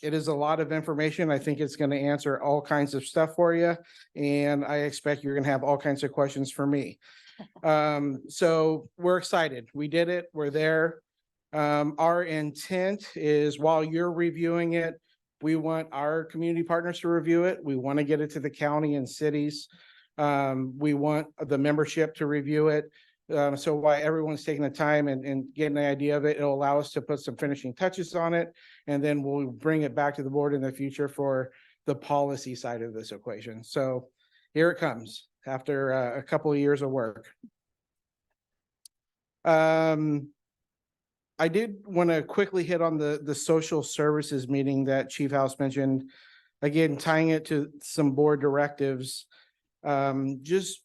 is a lot of information. I think it's going to answer all kinds of stuff for you. And I expect you're going to have all kinds of questions for me. So we're excited. We did it. We're there. Our intent is while you're reviewing it, we want our community partners to review it. We want to get it to the county and cities. We want the membership to review it. So while everyone's taking the time and getting the idea of it, it'll allow us to put some finishing touches on it. And then we'll bring it back to the board in the future for the policy side of this equation. So here it comes after a couple of years of work. I did want to quickly hit on the social services meeting that Chief House mentioned. Again, tying it to some board directives. Just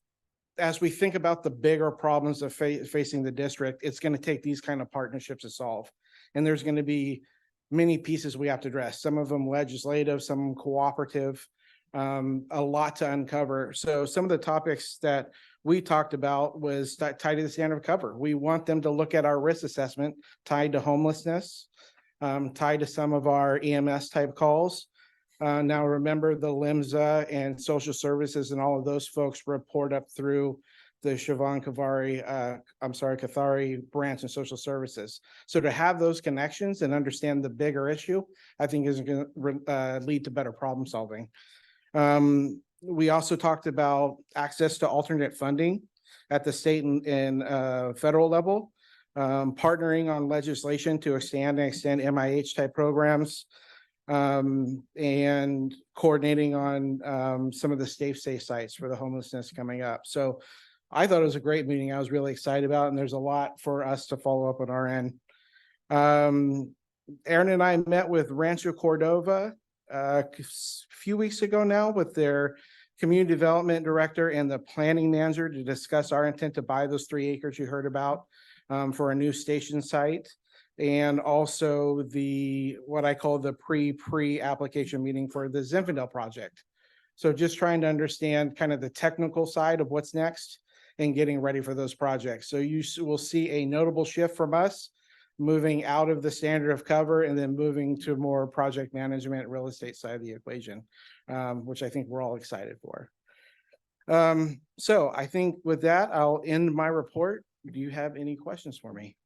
as we think about the bigger problems of facing the district, it's going to take these kind of partnerships to solve. And there's going to be many pieces we have to address, some of them legislative, some cooperative, a lot to uncover. So some of the topics that we talked about was tied to the standard of cover. We want them to look at our risk assessment tied to homelessness, tied to some of our EMS type calls. Now remember the LIMSA and social services and all of those folks report up through the Siobhan Kathari branch and social services. So to have those connections and understand the bigger issue, I think is going to lead to better problem solving. We also talked about access to alternate funding at the state and federal level, partnering on legislation to extend MIH type programs, and coordinating on some of the safe sites for the homelessness coming up. So I thought it was a great meeting. I was really excited about it, and there's a lot for us to follow up on our end. Aaron and I met with Rancho Cordova a few weeks ago now with their community development director and the planning manager to discuss our intent to buy those 3 acres you heard about for a new station site. And also what I call the pre-application meeting for the Zinfandel project. So just trying to understand kind of the technical side of what's next and getting ready for those projects. So you will see a notable shift from us moving out of the standard of cover and then moving to more project management, real estate side of the equation, which I think we're all excited for. So I think with that, I'll end my report. Do you have any questions for me?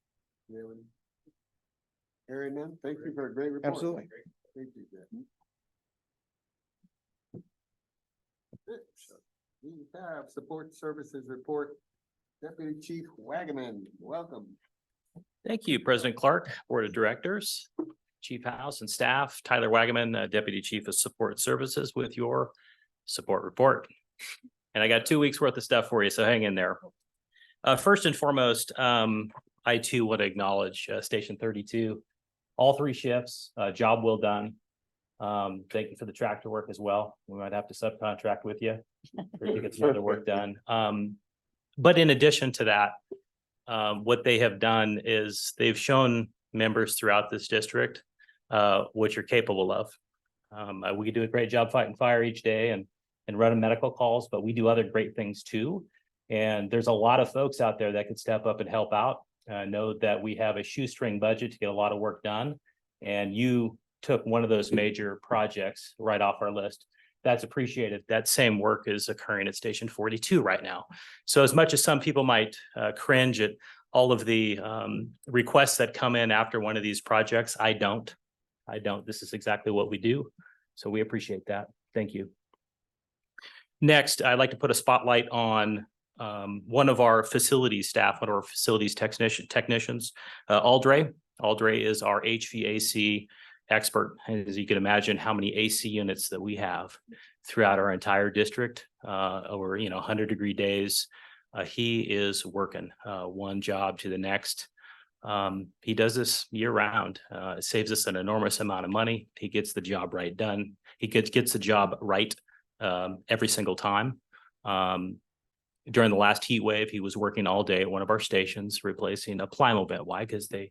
Hearing none, thank you for a great report. Absolutely. Thank you, Jeff. We have support services report. Deputy Chief Wagaman, welcome. Thank you, President Clark, Board of Directors, Chief House and staff. Tyler Wagaman, Deputy Chief of Support Services with your support report. And I got 2 weeks worth of stuff for you, so hang in there. First and foremost, I too want to acknowledge Station 32, all 3 shifts, job well done. Thank you for the tractor work as well. We might have to subcontract with you to get some other work done. But in addition to that, what they have done is they've shown members throughout this district what you're capable of. We do a great job fighting fire each day and running medical calls, but we do other great things too. And there's a lot of folks out there that could step up and help out. Know that we have a shoestring budget to get a lot of work done. And you took one of those major projects right off our list. That's appreciated. That same work is occurring at Station 42 right now. So as much as some people might cringe at all of the requests that come in after one of these projects, I don't. This is exactly what we do. So we appreciate that. Thank you. Next, I'd like to put a spotlight on one of our facilities staff, one of our facilities technicians, Aldre. Aldre is our HVAC expert. And as you can imagine, how many AC units that we have throughout our entire district, over 100-degree days. He is working one job to the next. He does this year round. It saves us an enormous amount of money. He gets the job right done. He gets the job right every single time. During the last heat wave, he was working all day at one of our stations, replacing a Plymouth vent. Why? Because they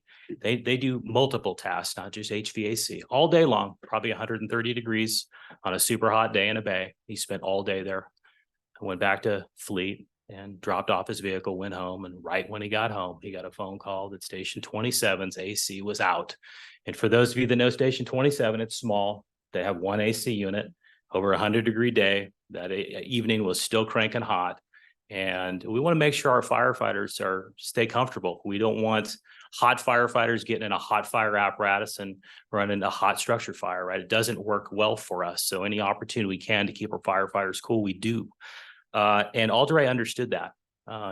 do multiple tasks, not just HVAC, all day long, probably 130 degrees on a super hot day in a bay. He spent all day there. I went back to Fleet and dropped off his vehicle, went home, and right when he got home, he got a phone call that Station 27's AC was out. And for those of you that know Station 27, it's small. They have one AC unit over 100-degree day. That evening was still cranking hot. And we want to make sure our firefighters stay comfortable. We don't want hot firefighters getting in a hot fire apparatus and running a hot structure fire, right? It doesn't work well for us. So any opportunity we can to keep our firefighters cool, we do. And Aldre understood that.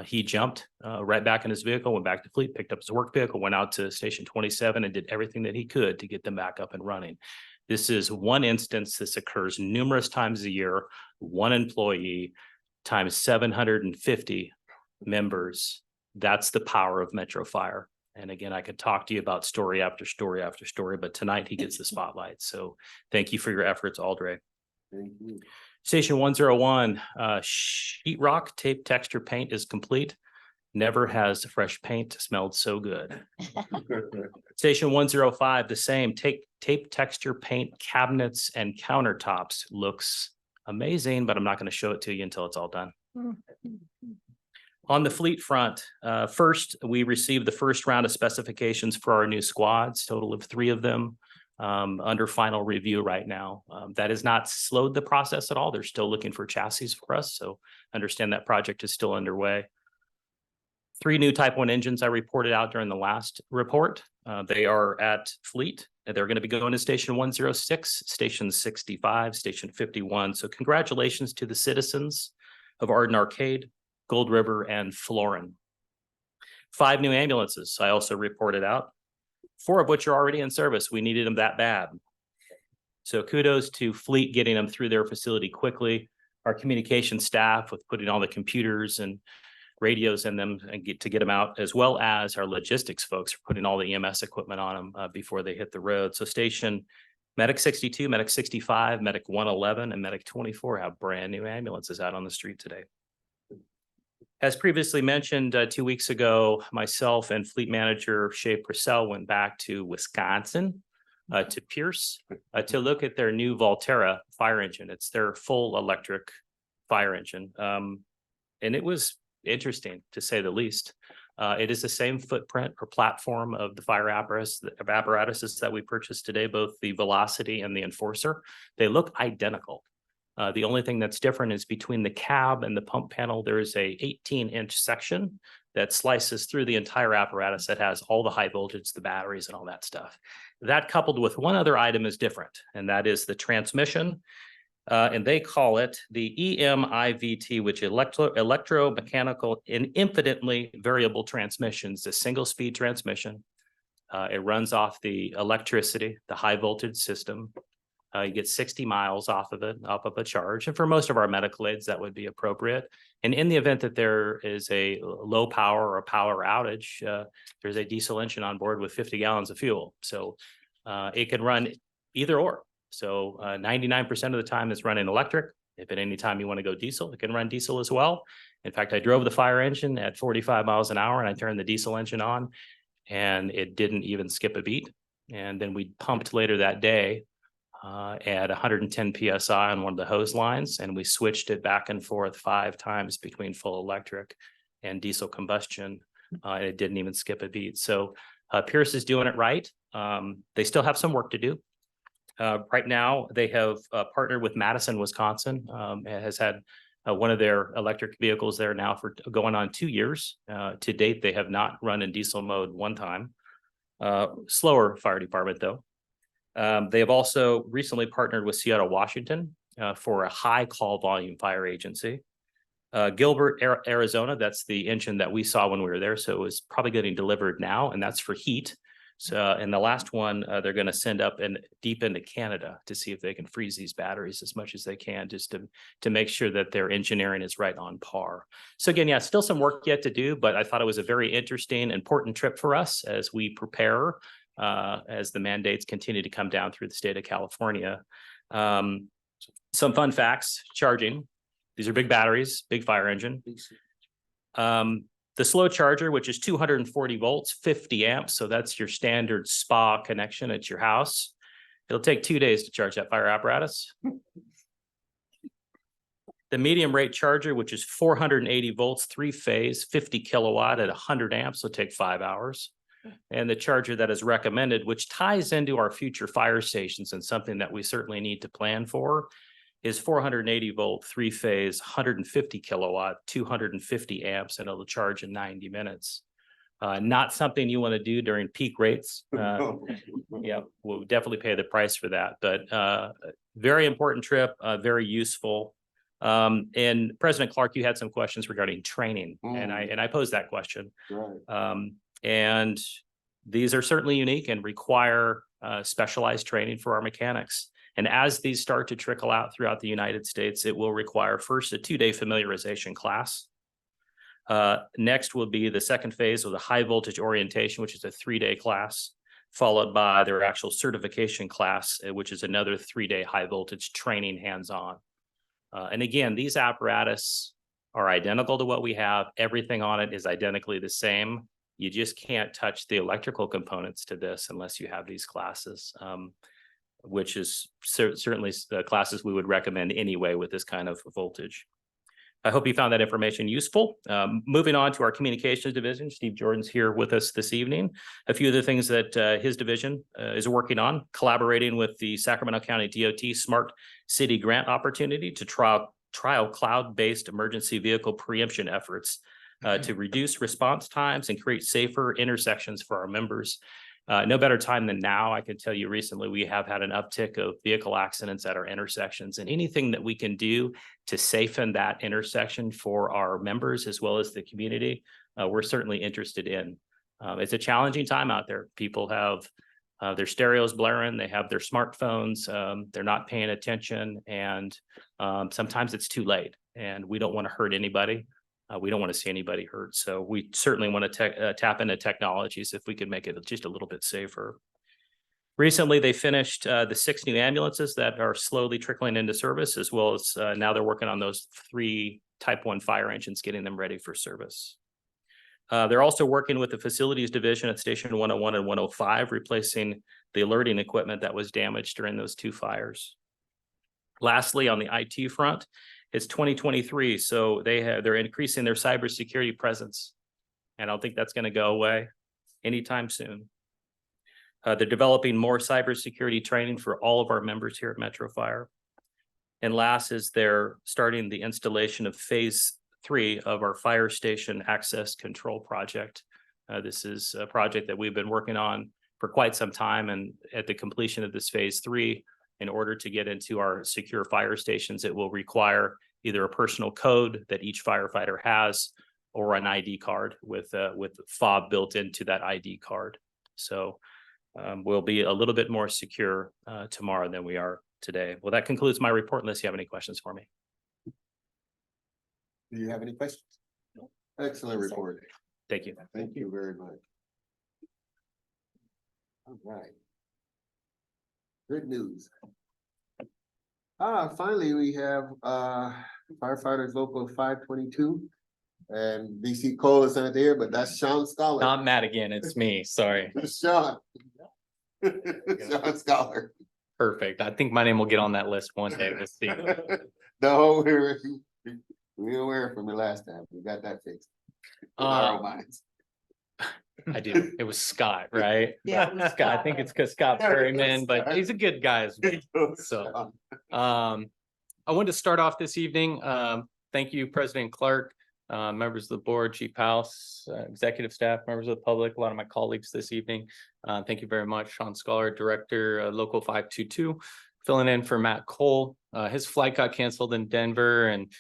He jumped right back in his vehicle, went back to Fleet, picked up his work vehicle, went out to Station 27 and did everything that he could to get them back up and running. This is one instance. This occurs numerous times a year. One employee times 750 members. That's the power of Metro Fire. And again, I could talk to you about story after story after story, but tonight he gets the spotlight. So thank you for your efforts, Aldre. Thank you. Station 101, sheetrock tape texture paint is complete. Never has fresh paint smelled so good. Station 105, the same. Tape texture paint cabinets and countertops looks amazing, but I'm not going to show it to you until it's all done. On the Fleet front, first, we received the first round of specifications for our new squads, total of 3 of them, under final review right now. That has not slowed the process at all. They're still looking for chassis for us, so understand that project is still underway. 3 new Type 1 engines I reported out during the last report. They are at Fleet. And they're going to be going to Station 106, Station 65, Station 51. So congratulations to the citizens of Arden Arcade, Gold River, and Florin. 5 new ambulances I also reported out, 4 of which are already in service. We needed them that bad. So kudos to Fleet getting them through their facility quickly. Our communication staff with putting all the computers and radios in them and get them out, as well as our logistics folks for putting all the EMS equipment on them before they hit the road. So Station Medic 62, Medic 65, Medic 111, and Medic 24 have brand new ambulances out on the street today. As previously mentioned 2 weeks ago, myself and Fleet Manager Shay Purcell went back to Wisconsin to Pierce to look at their new Volterra fire engine. It's their full electric fire engine. And it was interesting, to say the least. It is the same footprint or platform of the fire apparatuses that we purchased today, both the Velocity and the Enforcer. They look identical. The only thing that's different is between the cab and the pump panel, there is a 18-inch section that slices through the entire apparatus that has all the high voltage, the batteries, and all that stuff. That, coupled with one other item, is different, and that is the transmission. And they call it the EMIVT, which electromechanical and infinitely variable transmissions, a single speed transmission. It runs off the electricity, the high voltage system. You get 60 miles off of a charge. And for most of our medical aids, that would be appropriate. And in the event that there is a low power or a power outage, there's a diesel engine on board with 50 gallons of fuel. So it can run either or. So 99% of the time it's running electric. If at any time you want to go diesel, it can run diesel as well. In fact, I drove the fire engine at 45 miles an hour and I turned the diesel engine on and it didn't even skip a beat. And then we pumped later that day at 110 PSI on one of the hose lines, and we switched it back and forth 5 times between full electric and diesel combustion. And it didn't even skip a beat. So Pierce is doing it right. They still have some work to do. Right now, they have partnered with Madison, Wisconsin, and has had one of their electric vehicles there now for going on 2 years. To date, they have not run in diesel mode one time. Slower fire department, though. They have also recently partnered with Seattle, Washington, for a high call volume fire agency. Gilbert, Arizona, that's the engine that we saw when we were there. So it was probably getting delivered now, and that's for heat. So, and the last one, they're going to send up and deep into Canada to see if they can freeze these batteries as much as they can, just to make sure that their engineering is right on par. So again, yeah, still some work yet to do, but I thought it was a very interesting, important trip for us as we prepare, as the mandates continue to come down through the state of California. Some fun facts: charging. These are big batteries, big fire engine. The slow charger, which is 240 volts, 50 amps. So that's your standard spa connection at your house. It'll take 2 days to charge that fire apparatus. The medium rate charger, which is 480 volts, 3-phase, 50 kilowatt at 100 amps, will take 5 hours. And the charger that is recommended, which ties into our future fire stations and something that we certainly need to plan for, is 480 volt, 3-phase, 150 kilowatt, 250 amps, and it'll charge in 90 minutes. Not something you want to do during peak rates. Yeah, we'll definitely pay the price for that, but very important trip, very useful. And President Clark, you had some questions regarding training, and I posed that question. Right. And these are certainly unique and require specialized training for our mechanics. And as these start to trickle out throughout the United States, it will require first a 2-day familiarization class. Next will be the second phase of the high voltage orientation, which is a 3-day class, followed by their actual certification class, which is another 3-day high voltage training hands-on. And again, these apparatus are identical to what we have. Everything on it is identically the same. You just can't touch the electrical components to this unless you have these classes. Which is certainly the classes we would recommend anyway with this kind of voltage. I hope you found that information useful. Moving on to our communications division, Steve Jordan's here with us this evening. A few of the things that his division is working on: collaborating with the Sacramento County DOT Smart City Grant opportunity to trial cloud-based emergency vehicle preemption efforts to reduce response times and create safer intersections for our members. No better time than now. I can tell you recently, we have had an uptick of vehicle accidents at our intersections, and anything that we can do to safeten that intersection for our members as well as the community, we're certainly interested in. It's a challenging time out there. People have their stereos blaring, they have their smartphones, they're not paying attention, and sometimes it's too late, and we don't want to hurt anybody. We don't want to see anybody hurt. So we certainly want to tap into technologies if we could make it just a little bit safer. Recently, they finished the 6 new ambulances that are slowly trickling into service, as well as now they're working on those 3 Type 1 fire engines, getting them ready for service. They're also working with the facilities division at Station 101 and 105, replacing the alerting equipment that was damaged during those 2 fires. Lastly, on the IT front, it's 2023, so they're increasing their cybersecurity presence. And I don't think that's going to go away anytime soon. They're developing more cybersecurity training for all of our members here at Metro Fire. And last is they're starting the installation of phase 3 of our fire station access control project. This is a project that we've been working on for quite some time, and at the completion of this phase 3, in order to get into our secure fire stations, it will require either a personal code that each firefighter has or an ID card with fob built into that ID card. So we'll be a little bit more secure tomorrow than we are today. Well, that concludes my report unless you have any questions for me. Do you have any questions? No. Excellent report. Thank you. Thank you very much. All right. Good news. Finally, we have firefighters local 522. And DC Cole is not there, but that's Sean Scholar. Not Matt again, it's me, sorry. Sean. Sean Scholar. Perfect. I think my name will get on that list one day. We'll see. No, we were aware from the last time. We got that fixed. In our minds. I do. It was Scott, right? Yeah, it was Scott. I think it's because Scott Perryman, but he's a good guy as well. So I wanted to start off this evening. Thank you, President Clark, members of the board, Chief House, executive staff, members of the public, a lot of my colleagues this evening. Thank you very much. Sean Scholar, Director, Local 522, filling in for Matt Cole. His flight got canceled in Denver, and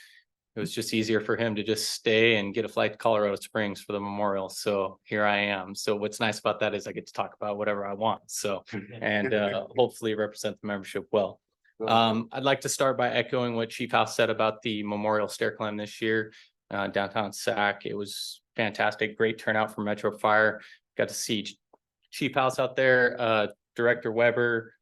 it was just easier for him to just stay and get a flight to Colorado Springs for the memorial. So here I am. So what's nice about that is I get to talk about whatever I want. So, and hopefully represent the membership well. I'd like to start by echoing what Chief House said about the memorial stair climb this year, downtown Sac. It was fantastic. Great turnout for Metro Fire. Got to see Chief House out there, Director Weber,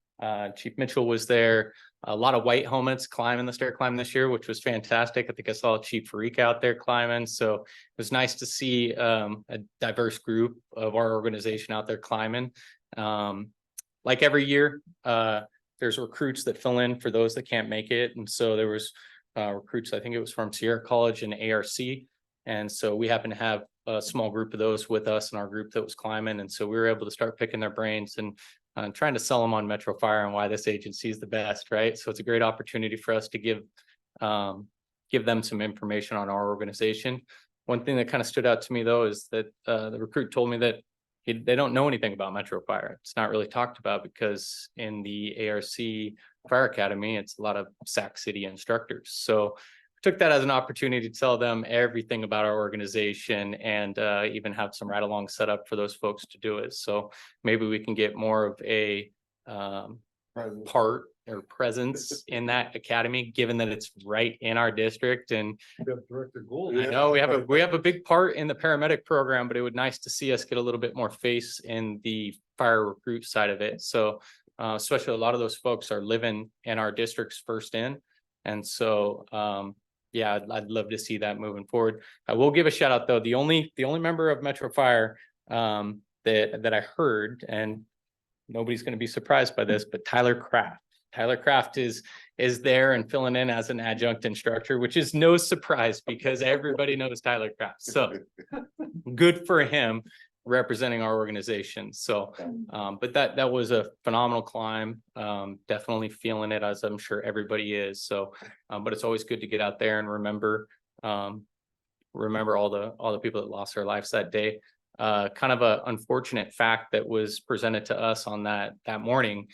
Chief Mitchell was there. A lot of white helmets climbing the stair climb this year, which was fantastic. I think I saw Chief Farik out there climbing. So it was nice to see a diverse group of our organization out there climbing. Like every year, there's recruits that fill in for those that can't make it. And so there was recruits, I think it was from Sierra College and ARC. And so we happen to have a small group of those with us in our group that was climbing. And so we were able to start picking their brains and trying to sell them on Metro Fire and why this agency is the best, right? So it's a great opportunity for us to give them some information on our organization. One thing that kind of stood out to me though is that the recruit told me that they don't know anything about Metro Fire. It's not really talked about because in the ARC Fire Academy, it's a lot of Sac City instructors. So took that as an opportunity to tell them everything about our organization and even have some ride-along set up for those folks to do it. So maybe we can get more of a part or presence in that academy, given that it's right in our district. And Director Gould. I know we have a big part in the paramedic program, but it would nice to see us get a little bit more face in the fire recruit side of it. So especially a lot of those folks are living in our districts first in. And so yeah, I'd love to see that moving forward. I will give a shout out though. The only member of Metro Fire that I heard, and nobody's going to be surprised by this, but Tyler Kraft. Tyler Kraft is there and filling in as an adjunct instructor, which is no surprise because everybody knows Tyler Kraft. So good for him representing our organization. So, but that was a phenomenal climb. Definitely feeling it, as I'm sure everybody is. So, but it's always good to get out there and remember remember all the people that lost their lives that day. Kind of a unfortunate fact that was presented to us on that morning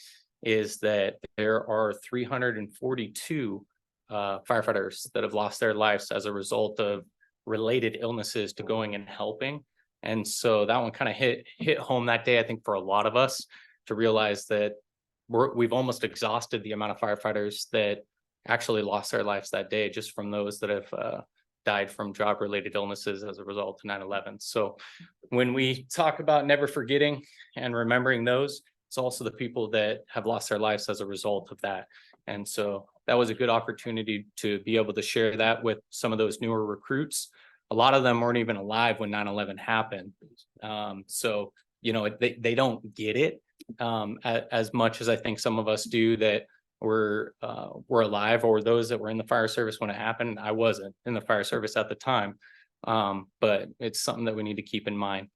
is that there are 342 firefighters that have lost their lives as a result of related illnesses to going and helping. And so that one kind of hit home that day, I think, for a lot of us to realize that we've almost exhausted the amount of firefighters that actually lost their lives that day, just from those that have died from job-related illnesses as a result of 9/11. So when we talk about never forgetting and remembering those, it's also the people that have lost their lives as a result of that. And so that was a good opportunity to be able to share that with some of those newer recruits. A lot of them weren't even alive when 9/11 happened. So, you know, they don't get it as much as I think some of us do that were alive, or those that were in the fire service when it happened. I wasn't in the fire service at the time, but it's something that we need to keep in mind.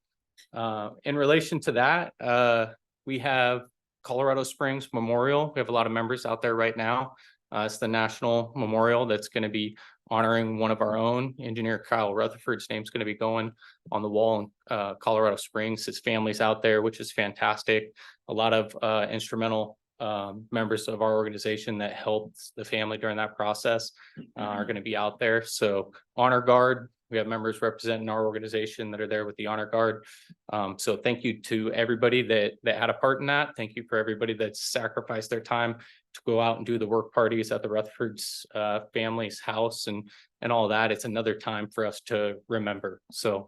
In relation to that, we have Colorado Springs Memorial. We have a lot of members out there right now. It's the national memorial that's going to be honoring one of our own, Engineer Kyle Rutherford's name's going to be going on the wall in Colorado Springs. His family's out there, which is fantastic. A lot of instrumental members of our organization that helped the family during that process are going to be out there. So Honor Guard, we have members representing our organization that are there with the Honor Guard. So thank you to everybody that had a part in that. Thank you for everybody that sacrificed their time to go out and do the work parties at the Rutherford's family's house and all that. It's another time for us to remember. So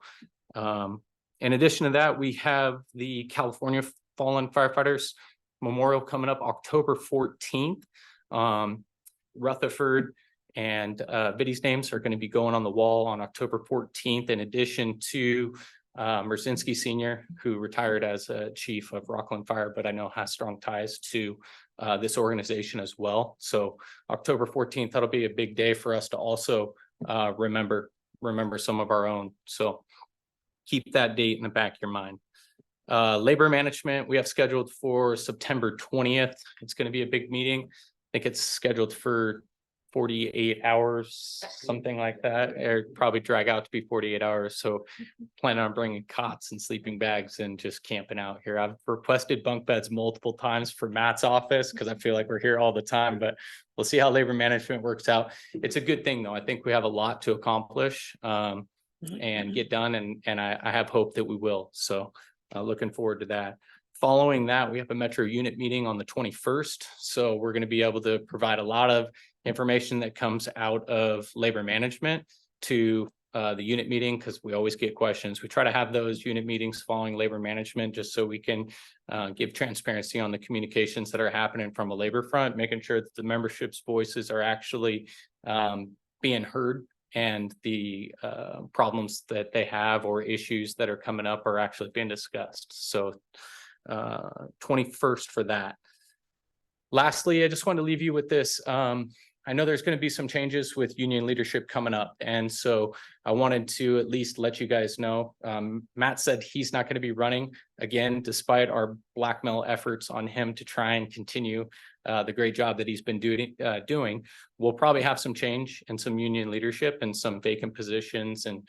in addition to that, we have the California Fallen Firefighters Memorial coming up October 14th. Rutherford and Biddy's names are going to be going on the wall on October 14th, in addition to Merzinski Sr., who retired as a chief of Rockland Fire, but I know has strong ties to this organization as well. So October 14th, that'll be a big day for us to also remember some of our own. So keep that date in the back of your mind. Labor management, we have scheduled for September 20th. It's going to be a big meeting. I think it's scheduled for 48 hours, something like that, or probably drag out to be 48 hours. So plan on bringing cots and sleeping bags and just camping out here. I've requested bunk beds multiple times for Matt's office because I feel like we're here all the time, but we'll see how labor management works out. It's a good thing though. I think we have a lot to accomplish and get done, and I have hope that we will. So looking forward to that. Following that, we have a Metro unit meeting on the 21st. So we're going to be able to provide a lot of information that comes out of labor management to the unit meeting, because we always get questions. We try to have those unit meetings following labor management just so we can give transparency on the communications that are happening from a labor front, making sure that the membership's voices are actually being heard, and the problems that they have or issues that are coming up are actually being discussed. So 21st for that. Lastly, I just want to leave you with this. I know there's going to be some changes with union leadership coming up. And so I wanted to at least let you guys know. Matt said he's not going to be running again, despite our blackmail efforts on him to try and continue the great job that he's been doing. We'll probably have some change in some union leadership and some vacant positions and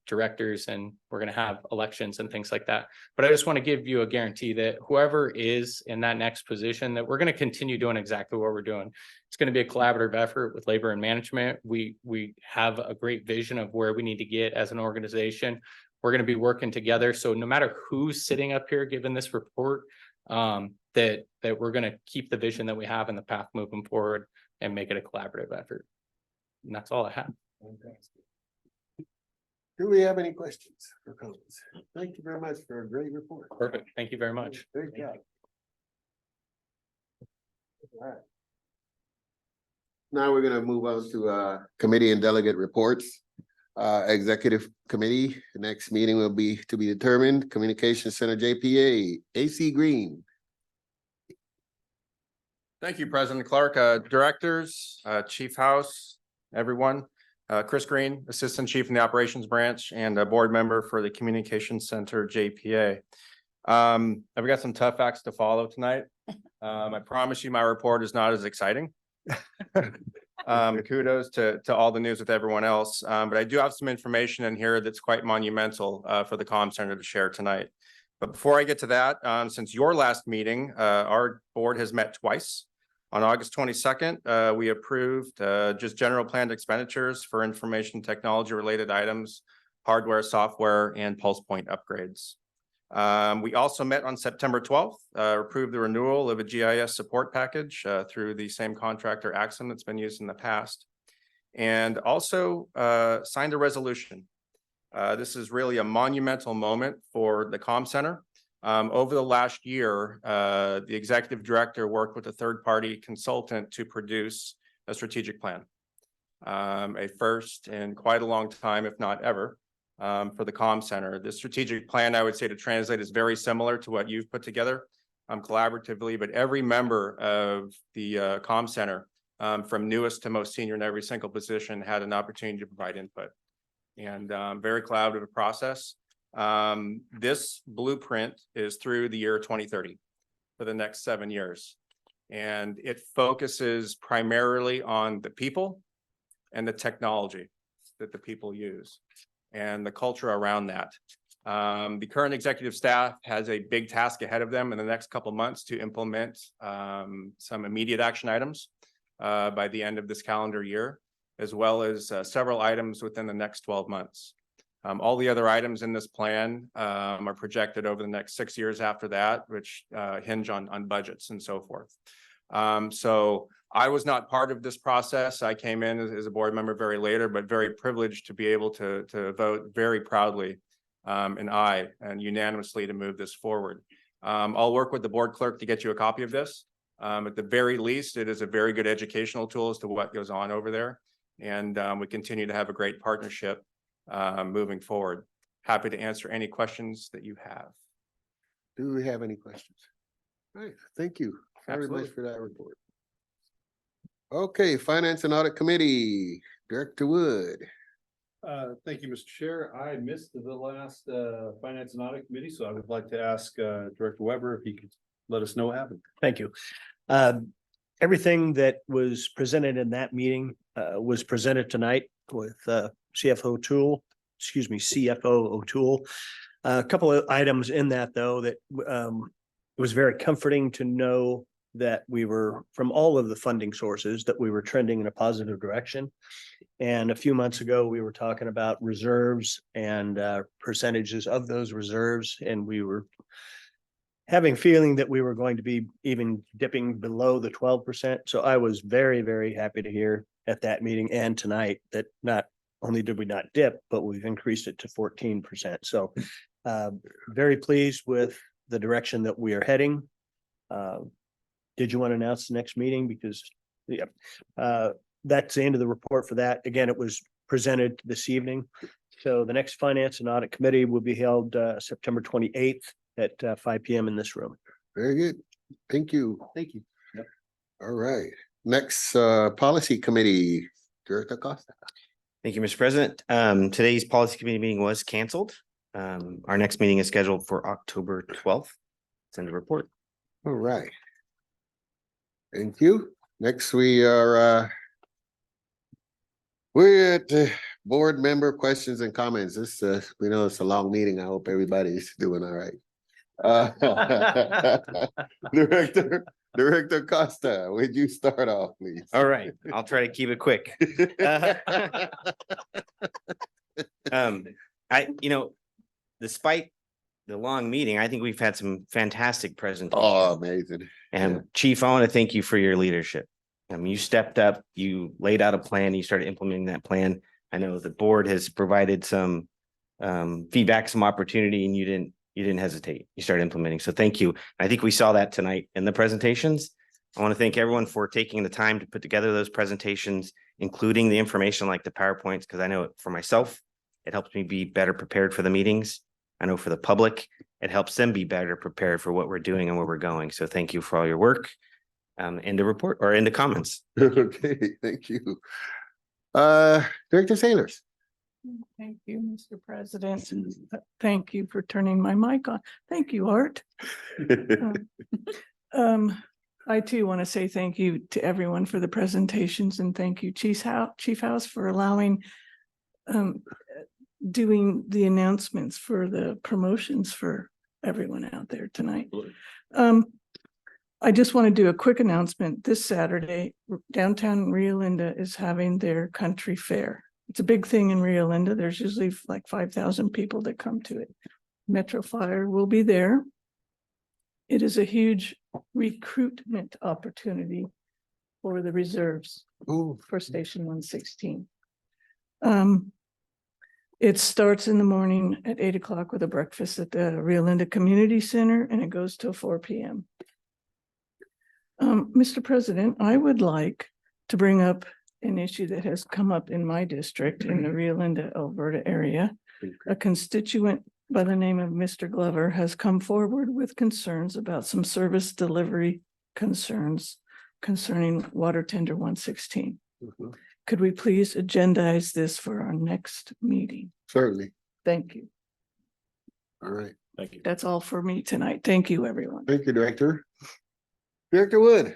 directors, and we're going to have elections and things like that. But I just want to give you a guarantee that whoever is in that next position, that we're going to continue doing exactly what we're doing. It's going to be a collaborative effort with labor and management. We have a great vision of where we need to get as an organization. We're going to be working together. So no matter who's sitting up here giving this report, that we're going to keep the vision that we have in the path moving forward and make it a collaborative effort. And that's all I have. Do we have any questions or comments? Thank you very much for a great report. Perfect. Thank you very much. Great job. All right. Now we're going to move on to committee and delegate reports. Executive committee, the next meeting will be to be determined. Communications Center JPA, AC Green. Thank you, President Clark. Directors, Chief House, everyone. Chris Green, Assistant Chief in the Operations Branch and a board member for the Communications Center JPA. I've got some tough facts to follow tonight. I promise you my report is not as exciting. Kudos to all the news with everyone else. But I do have some information in here that's quite monumental for the comm center to share tonight. But before I get to that, since your last meeting, our board has met twice. On August 22nd, we approved just general planned expenditures for information technology related items, hardware, software, and pulse point upgrades. We also met on September 12th, approved the renewal of a GIS support package through the same contractor Axum that's been used in the past, and also signed a resolution. This is really a monumental moment for the comm center. Over the last year, the executive director worked with a third-party consultant to produce a strategic plan. A first in quite a long time, if not ever, for the comm center. The strategic plan, I would say to translate, is very similar to what you've put together collaboratively, but every member of the comm center, from newest to most senior in every single position, had an opportunity to provide input. And very collaborative process. This blueprint is through the year 2030 for the next 7 years. And it focuses primarily on the people and the technology that the people use and the culture around that. The current executive staff has a big task ahead of them in the next couple of months to implement some immediate action items by the end of this calendar year, as well as several items within the next 12 months. All the other items in this plan are projected over the next 6 years after that, which hinge on budgets and so forth. So I was not part of this process. I came in as a board member very later, but very privileged to be able to vote very proudly and unanimously to move this forward. I'll work with the board clerk to get you a copy of this. At the very least, it is a very good educational tool as to what goes on over there. And we continue to have a great partnership moving forward. Happy to answer any questions that you have. Do we have any questions? All right, thank you very much Absolutely. for that report. Okay, Finance and Audit Committee, Director Wood. Thank you, Mr. Chair. I missed the last Finance and Audit Committee, so I would like to ask Director Weber if he could let us know what happened. Thank you. Everything that was presented in that meeting was presented tonight with CFO O'Toole. A couple of items in that, though, that it was very comforting to know that we were, from all of the funding sources, that we were trending in a positive direction. And a few months ago, we were talking about reserves and percentages of those reserves, and we were having feeling that we were going to be even dipping below the 12%. So I was very, very happy to hear at that meeting and tonight that not only did we not dip, but we've increased it to 14%. So very pleased with the direction that we are heading. Did you want to announce the next meeting? Because that's the end of the report for that. Again, it was presented this evening. So the next Finance and Audit Committee will be held September 28th at 5 p.m. in this room. Very good. Thank you. Thank you. All right. Next, Policy Committee, Director Costa. Thank you, Mr. President. Today's policy committee meeting was canceled. Our next meeting is scheduled for October 12th. Send a report. All right. Thank you. Next, we're at board member questions and comments. This, we know it's a long meeting. I hope everybody's doing all right. Director Costa, would you start off, please? All right, I'll try to keep it quick. Despite the long meeting, I think we've had some fantastic presentations. Oh, amazing. And Chief, I want to thank you for your leadership. You stepped up, you laid out a plan, you started implementing that plan. I know the board has provided some feedback, some opportunity, and you didn't hesitate. You started implementing. So thank you. I think we saw that tonight in the presentations. I want to thank everyone for taking the time to put together those presentations, including the information like the PowerPoints, because I know for myself, it helps me be better prepared for the meetings. I know for the public, it helps them be better prepared for what we're doing and where we're going. So thank you for all your work. In the report or in the comments. Okay, thank you. Director Sailors. Thank you, Mr. President. Thank you for turning my mic on. Thank you, Art. I too want to say thank you to everyone for the presentations and thank you, Chief House, for allowing doing the announcements for the promotions for everyone out there tonight. I just want to do a quick announcement. This Saturday, downtown Rio Linda is having their country fair. It's a big thing in Rio Linda. There's usually like 5,000 people that come to it. Metro Fire will be there. It is a huge recruitment opportunity for the reserves for Station 116. It starts in the morning at 8 o'clock with a breakfast at the Rio Linda Community Center, and it goes till 4 p.m. Mr. President, I would like to bring up an issue that has come up in my district in the Rio Linda, Alberta area. A constituent by the name of Mr. Glover has come forward with concerns about some service delivery concerns concerning water tender 116. Could we please agendize this for our next meeting? Certainly. Thank you. All right. Thank you. That's all for me tonight. Thank you, everyone. Thank you, Director. Director Wood.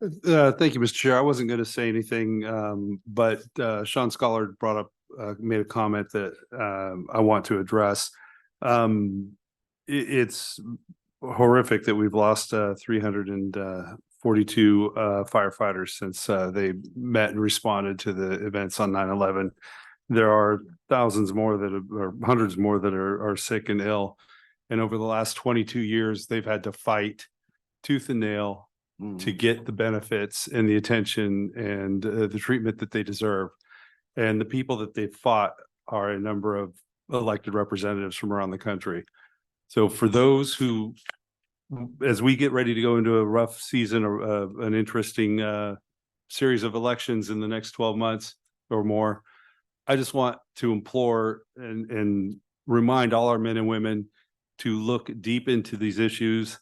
Thank you, Mr. Chair. I wasn't going to say anything, but Sean Scholar brought up, made a comment that I want to address. It's horrific that we've lost 342 firefighters since they met and responded to the events on 9/11. There are thousands more that are, or hundreds more that are sick and ill. And over the last 22 years, they've had to fight tooth and nail to get the benefits and the attention and the treatment that they deserve. And the people that they've fought are a number of elected representatives from around the country. So for those who, as we get ready to go into a rough season or an interesting series of elections in the next 12 months or more, I just want to implore and remind all our men and women to look deep into these issues,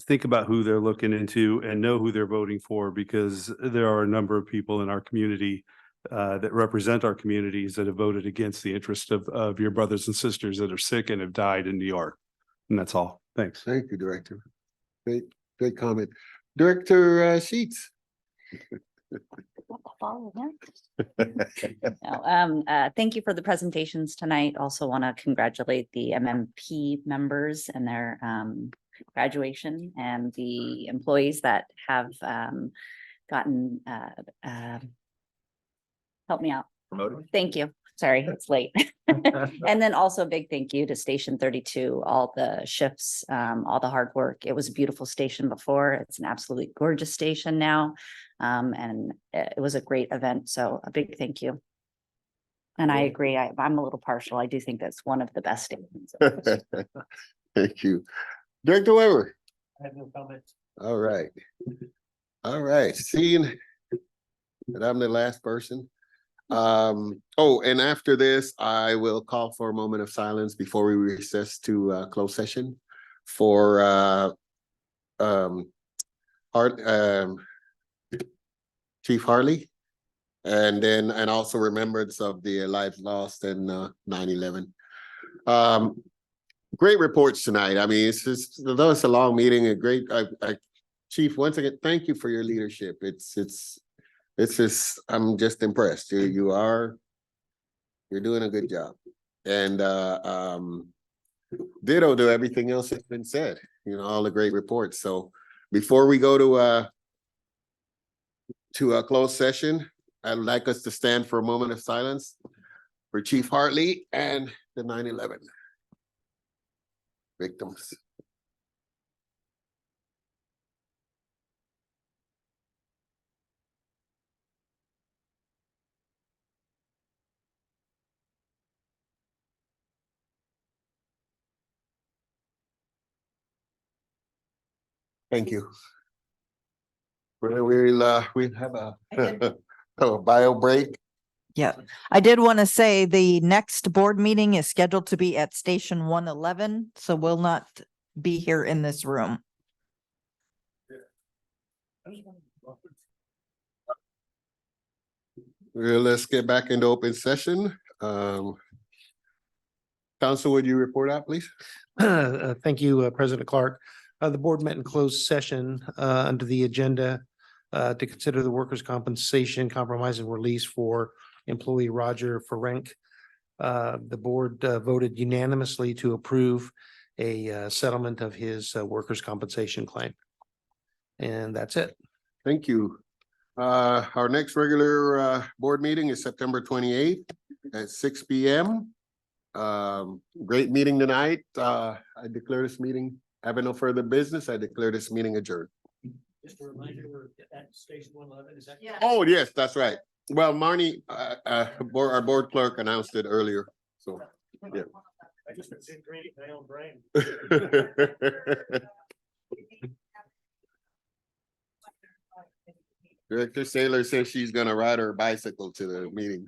think about who they're looking into and know who they're voting for, because there are a number of people in our community that represent our communities that have voted against the interest of your brothers and sisters that are sick and have died in New York. And that's all. Thanks. Thank you, Director. Great comment. Director Sheets. Follow him. Thank you for the presentations tonight. Also want to congratulate the MMP members and their graduation and the employees that have gotten help me out. Promoted. Thank you. Sorry, it's late. And then also a big thank you to Station 32, all the shifts, all the hard work. It was a beautiful station before. It's an absolutely gorgeous station now. And it was a great event. So a big thank you. And I agree. I'm a little partial. I do think that's one of the best stations. Thank you. Director Weber. I have no comments. All right. All right. Seeing that I'm the last person. And after this, I will call for a moment of silence before we recess to closed session for Chief Harley, and also remembrance of the lives lost in 9/11. Great reports tonight. I mean, though it's a long meeting, a great, Chief, once again, thank you for your leadership. It's just, I'm just impressed. You're doing a good job. And ditto to everything else that's been said, all the great reports. So before we go to a closed session, I'd like us to stand for a moment of silence for Chief Hartley and the 9/11 victims. Thank you. We'll have a bio break. Yeah, I did want to say the next board meeting is scheduled to be at Station 111, so we'll not be here in this room. Well, let's get back into open session. Council, would you report out, please? Thank you, President Clark. the board met in closed session under the agenda to consider the workers' compensation compromise and release for employee Roger Ferenc. The board voted unanimously to approve a settlement of his workers' compensation claim. And that's it. Thank you. Our next regular board meeting is September 28th at 6 p.m. Great meeting tonight. I declare this meeting, having no further business, I declare this meeting adjourned. Just a reminder, we're at Station 111, is that? Oh, yes, that's right. Well, Marnie, our board clerk announced it earlier, so, yeah. I just been reading my own brain. Director Saylor says she's gonna ride her bicycle to the meeting.